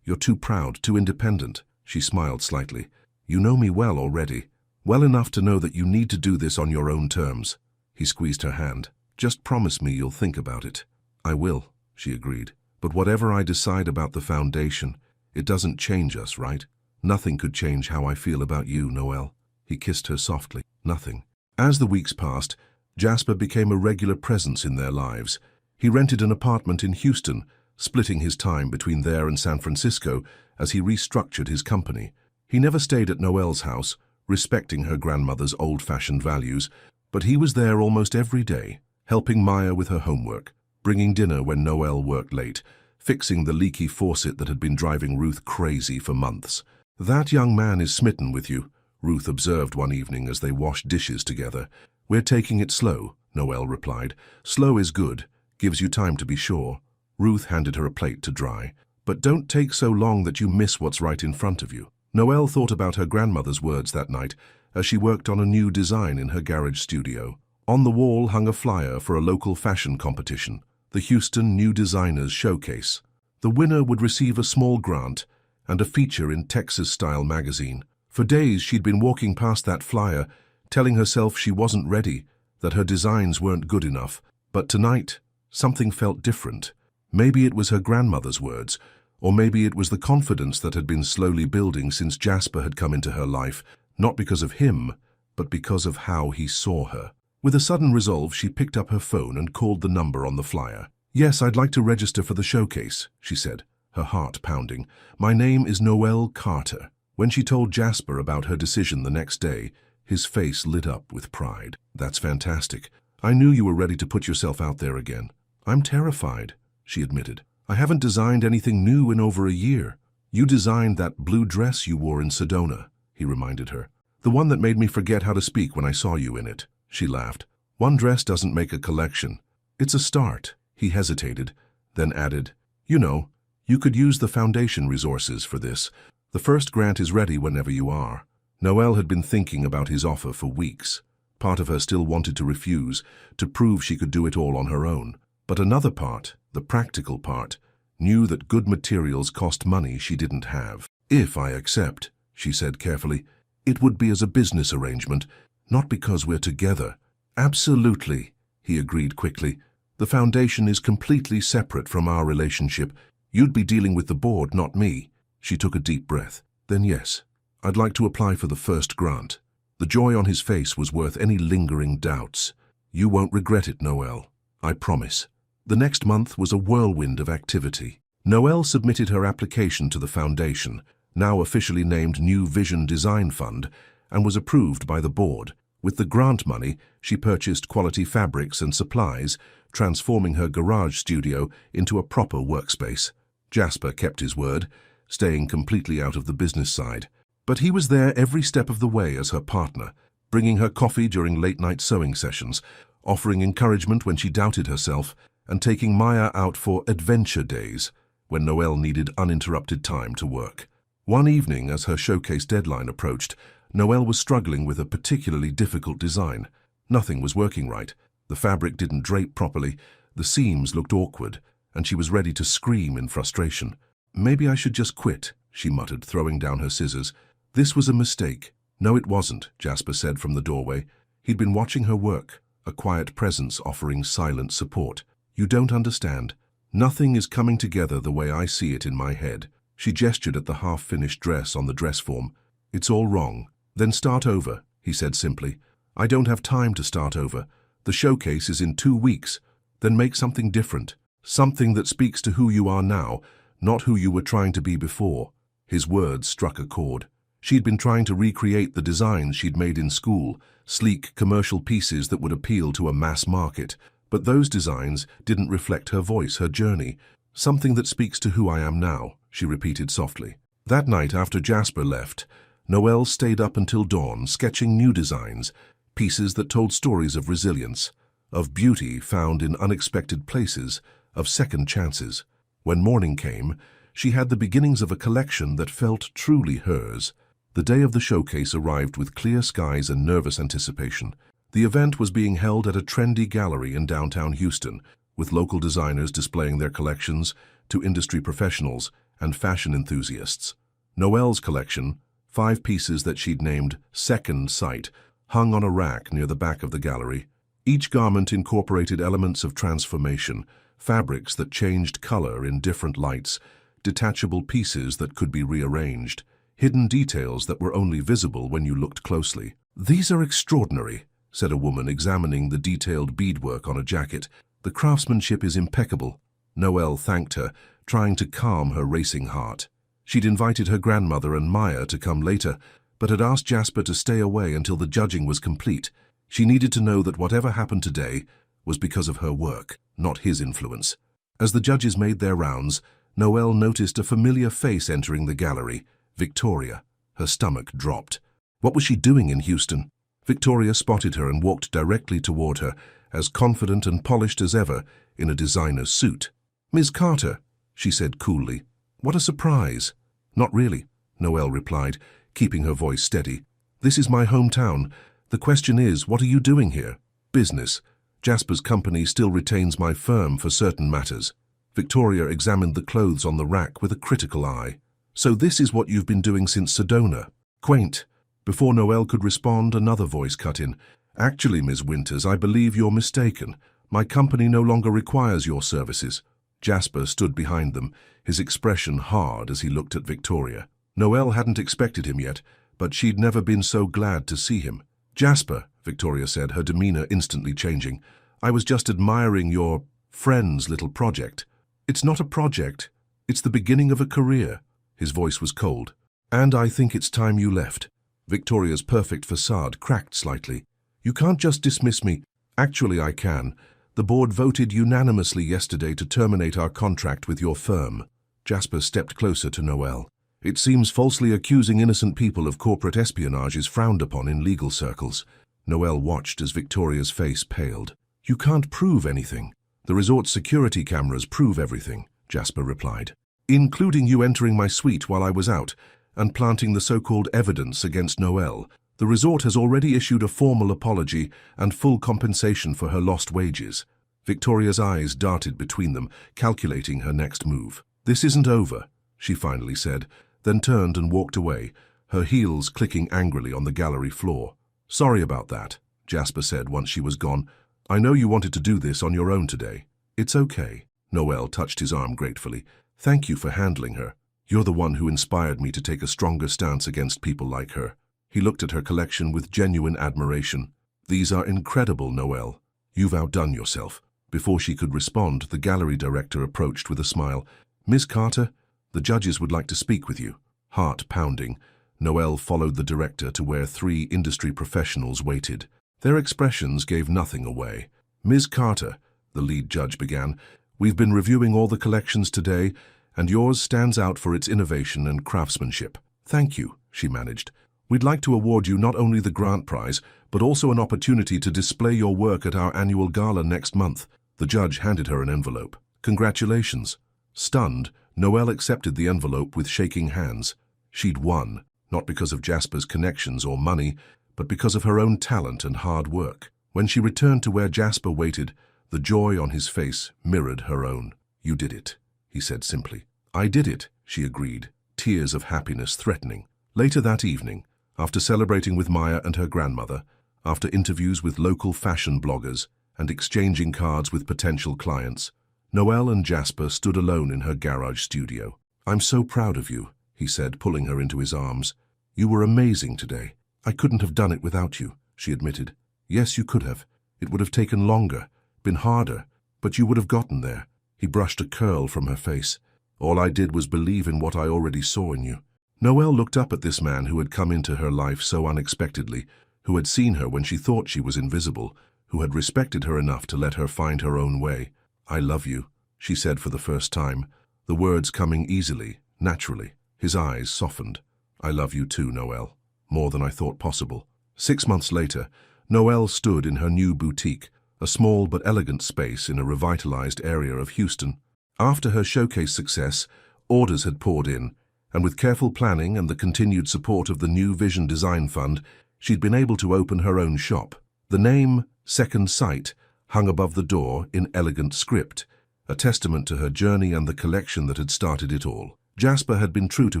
you're too proud, too independent. She smiled slightly. You know me well already. Well enough to know that you need to do this on your own terms. He squeezed her hand. Just promise me you'll think about it. I will, she agreed. But whatever I decide about the foundation, it doesn't change us, right? Nothing could change how I feel about you, Noelle. He kissed her softly. Nothing. As the weeks passed, Jasper became a regular presence in their lives. He rented an apartment in Houston, splitting his time between there and San Francisco as he restructured his company. He never stayed at Noelle's house, respecting her grandmother's old-fashioned values, but he was there almost every day, helping Maya with her homework, bringing dinner when Noelle worked late, fixing the leaky faucet that had been driving Ruth crazy for months. That young man is smitten with you, Ruth observed one evening as they washed dishes together. We're taking it slow, Noelle replied. Slow is good, gives you time to be sure. Ruth handed her a plate to dry. But don't take so long that you miss what's right in front of you. Noelle thought about her grandmother's words that night as she worked on a new design in her garage studio. On the wall hung a flyer for a local fashion competition, the Houston New Designers Showcase. The winner would receive a small grant and a feature in Texas-style magazine. For days she'd been walking past that flyer, telling herself she wasn't ready, that her designs weren't good enough. But tonight, something felt different. Maybe it was her grandmother's words, or maybe it was the confidence that had been slowly building since Jasper had come into her life, not because of him, but because of how he saw her. With a sudden resolve, she picked up her phone and called the number on the flyer. Yes, I'd like to register for the showcase, she said, her heart pounding. My name is Noelle Carter. When she told Jasper about her decision the next day, his face lit up with pride. That's fantastic. I knew you were ready to put yourself out there again. I'm terrified, she admitted. I haven't designed anything new in over a year. You designed that blue dress you wore in Sedona, he reminded her. The one that made me forget how to speak when I saw you in it. She laughed. One dress doesn't make a collection. It's a start. He hesitated, then added, You know, you could use the foundation resources for this. The first grant is ready whenever you are. Noelle had been thinking about his offer for weeks. Part of her still wanted to refuse, to prove she could do it all on her own. But another part, the practical part, knew that good materials cost money she didn't have. If I accept, she said carefully, it would be as a business arrangement, not because we're together. Absolutely, he agreed quickly. The foundation is completely separate from our relationship. You'd be dealing with the board, not me. She took a deep breath. Then yes, I'd like to apply for the first grant. The joy on his face was worth any lingering doubts. You won't regret it, Noelle. I promise. The next month was a whirlwind of activity. Noelle submitted her application to the foundation, now officially named New Vision Design Fund, and was approved by the board. With the grant money, she purchased quality fabrics and supplies, transforming her garage studio into a proper workspace. Jasper kept his word, staying completely out of the business side. But he was there every step of the way as her partner, bringing her coffee during late-night sewing sessions, offering encouragement when she doubted herself, and taking Maya out for adventure days when Noelle needed uninterrupted time to work. One evening, as her showcase deadline approached, Noelle was struggling with a particularly difficult design. Nothing was working right. The fabric didn't drape properly, the seams looked awkward, and she was ready to scream in frustration. Maybe I should just quit, she muttered, throwing down her scissors. This was a mistake. No, it wasn't, Jasper said from the doorway. He'd been watching her work, a quiet presence offering silent support. You don't understand. Nothing is coming together the way I see it in my head. She gestured at the half-finished dress on the dress form. It's all wrong. Then start over, he said simply. I don't have time to start over. The showcase is in 2 weeks. Then make something different. Something that speaks to who you are now, not who you were trying to be before. His words struck a chord. She'd been trying to recreate the designs she'd made in school, sleek commercial pieces that would appeal to a mass market. But those designs didn't reflect her voice, her journey. Something that speaks to who I am now, she repeated softly. That night, after Jasper left, Noelle stayed up until dawn, sketching new designs, pieces that told stories of resilience, of beauty found in unexpected places, of second chances. When morning came, she had the beginnings of a collection that felt truly hers. The day of the showcase arrived with clear skies and nervous anticipation. The event was being held at a trendy gallery in downtown Houston, with local designers displaying their collections to industry professionals and fashion enthusiasts. Noelle's collection, 5 pieces that she'd named Second Sight, hung on a rack near the back of the gallery. Each garment incorporated elements of transformation, fabrics that changed color in different lights, detachable pieces that could be rearranged, hidden details that were only visible when you looked closely. "These are extraordinary," said a woman examining the detailed beadwork on a jacket. "The craftsmanship is impeccable." Noelle thanked her, trying to calm her racing heart. She'd invited her grandmother and Maya to come later, but had asked Jasper to stay away until the judging was complete. She needed to know that whatever happened today was because of her work, not his influence. As the judges made their rounds, Noelle noticed a familiar face entering the gallery, Victoria. Her stomach dropped. What was she doing in Houston? Victoria spotted her and walked directly toward her, as confident and polished as ever, in a designer suit. "Ms. Carter," she said coolly. "What a surprise." "Not really," Noelle replied, keeping her voice steady. "This is my hometown. The question is, what are you doing here?" "Business. Jasper's company still retains my firm for certain matters." Victoria examined the clothes on the rack with a critical eye. "So this is what you've been doing since Sedona? Quaint." Before Noelle could respond, another voice cut in. "Actually, Ms. Winters, I believe you're mistaken. My company no longer requires your services." Jasper stood behind them, his expression hard as he looked at Victoria. Noelle hadn't expected him yet, but she'd never been so glad to see him. "Jasper," Victoria said, her demeanor instantly changing, "I was just admiring your friend's little project." "It's not a project. It's the beginning of a career." His voice was cold. "And I think it's time you left." Victoria's perfect facade cracked slightly. "You can't just dismiss me." "Actually, I can. The board voted unanimously yesterday to terminate our contract with your firm." Jasper stepped closer to Noelle. "It seems falsely accusing innocent people of corporate espionage is frowned upon in legal circles." Noelle watched as Victoria's face paled. "You can't prove anything." "The resort's security cameras prove everything," Jasper replied. "Including you entering my suite while I was out and planting the so-called evidence against Noelle. The resort has already issued a formal apology and full compensation for her lost wages." Victoria's eyes darted between them, calculating her next move. "This isn't over," she finally said, then turned and walked away, her heels clicking angrily on the gallery floor. "Sorry about that," Jasper said once she was gone. "I know you wanted to do this on your own today." "It's okay." Noelle touched his arm gratefully. "Thank you for handling her. You're the one who inspired me to take a stronger stance against people like her." He looked at her collection with genuine admiration. "These are incredible, Noelle. You've outdone yourself." Before she could respond, the gallery director approached with a smile. "Ms. Carter, the judges would like to speak with you." Heart pounding, Noelle followed the director to where 3 industry professionals waited. Their expressions gave nothing away. "Ms. Carter," the lead judge began, "we've been reviewing all the collections today, and yours stands out for its innovation and craftsmanship." "Thank you," she managed. "We'd like to award you not only the grant prize, but also an opportunity to display your work at our annual gala next month." The judge handed her an envelope. "Congratulations." Stunned, Noelle accepted the envelope with shaking hands. She'd won, not because of Jasper's connections or money, but because of her own talent and hard work. When she returned to where Jasper waited, the joy on his face mirrored her own. "You did it," he said simply. "I did it," she agreed, tears of happiness threatening. Later that evening, after celebrating with Maya and her grandmother, after interviews with local fashion bloggers, and exchanging cards with potential clients, Noelle and Jasper stood alone in her garage studio. "I'm so proud of you," he said, pulling her into his arms. "You were amazing today." "I couldn't have done it without you," she admitted. "Yes, you could have. It would have taken longer, been harder, but you would have gotten there." He brushed a curl from her face. "All I did was believe in what I already saw in you." Noelle looked up at this man who had come into her life so unexpectedly, who had seen her when she thought she was invisible, who had respected her enough to let her find her own way. "I love you," she said for the first time, the words coming easily, naturally. His eyes softened. "I love you too, Noelle, more than I thought possible." 6 months later, Noelle stood in her new boutique, a small but elegant space in a revitalized area of Houston. After her showcase success, orders had poured in, and with careful planning and the continued support of the New Vision Design Fund, she'd been able to open her own shop. The name, Second Sight, hung above the door in elegant script, a testament to her journey and the collection that had started it all. Jasper had been true to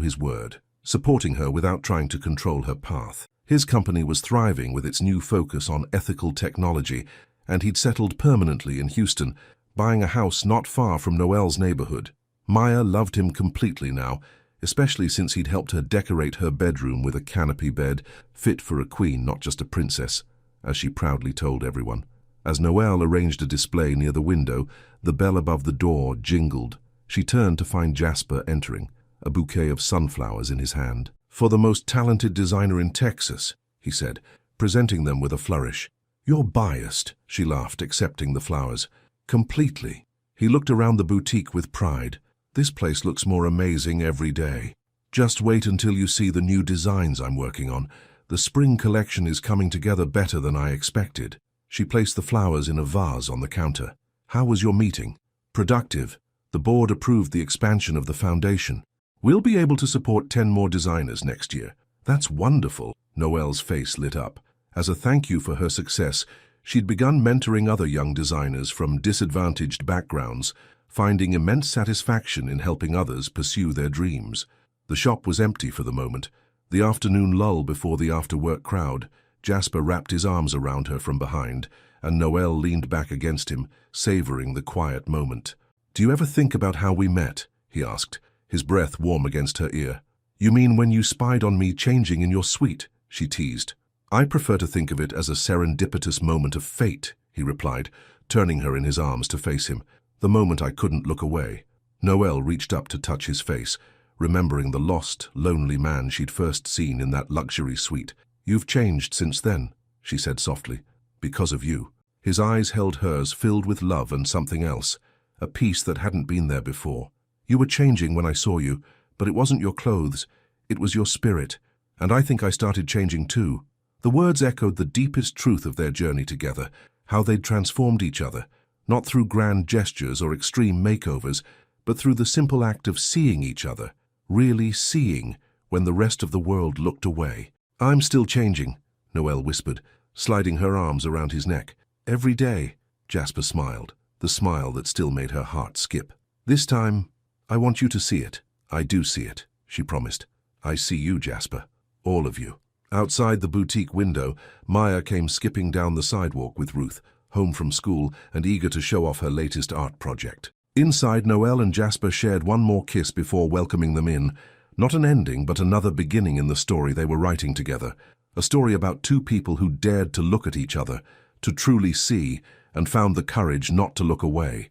his word, supporting her without trying to control her path. His company was thriving with its new focus on ethical technology, and he'd settled permanently in Houston, buying a house not far from Noelle's neighborhood. Maya loved him completely now, especially since he'd helped her decorate her bedroom with a canopy bed fit for a queen, not just a princess, as she proudly told everyone. As Noelle arranged a display near the window, the bell above the door jingled. She turned to find Jasper entering, a bouquet of sunflowers in his hand. "For the most talented designer in Texas," he said, presenting them with a flourish. "You're biased," she laughed, accepting the flowers. "Completely." He looked around the boutique with pride. "This place looks more amazing every day. Just wait until you see the new designs I'm working on. The spring collection is coming together better than I expected." She placed the flowers in a vase on the counter. "How was your meeting?" "Productive. The board approved the expansion of the foundation. We'll be able to support 10 more designers next year." "That's wonderful." Noelle's face lit up. As a thank you for her success, she'd begun mentoring other young designers from disadvantaged backgrounds, finding immense satisfaction in helping others pursue their dreams. The shop was empty for the moment. The afternoon lull before the after-work crowd. Jasper wrapped his arms around her from behind, and Noelle leaned back against him, savoring the quiet moment. "Do you ever think about how we met?" he asked, his breath warm against her ear. "You mean when you spied on me changing in your suite?" she teased. "I prefer to think of it as a serendipitous moment of fate," he replied, turning her in his arms to face him. "The moment I couldn't look away." Noelle reached up to touch his face, remembering the lost, lonely man she'd first seen in that luxury suite. "You've changed since then," she said softly. "Because of you." His eyes held hers, filled with love and something else, a peace that hadn't been there before. "You were changing when I saw you, but it wasn't your clothes. It was your spirit. And I think I started changing too." The words echoed the deepest truth of their journey together, how they'd transformed each other, not through grand gestures or extreme makeovers, but through the simple act of seeing each other, really seeing, when the rest of the world looked away. "I'm still changing," Noelle whispered, sliding her arms around his neck. "Every day," Jasper smiled, the smile that still made her heart skip. "This time, I want you to see it." "I do see it," she promised. "I see you, Jasper. All of you." Outside the boutique window, Maya came skipping down the sidewalk with Ruth, home from school and eager to show off her latest art project. Inside, Noelle and Jasper shared one more kiss before welcoming them in. Not an ending, but another beginning in the story they were writing together. A story about two people who dared to look at each other, to truly see, and found the courage not to look away.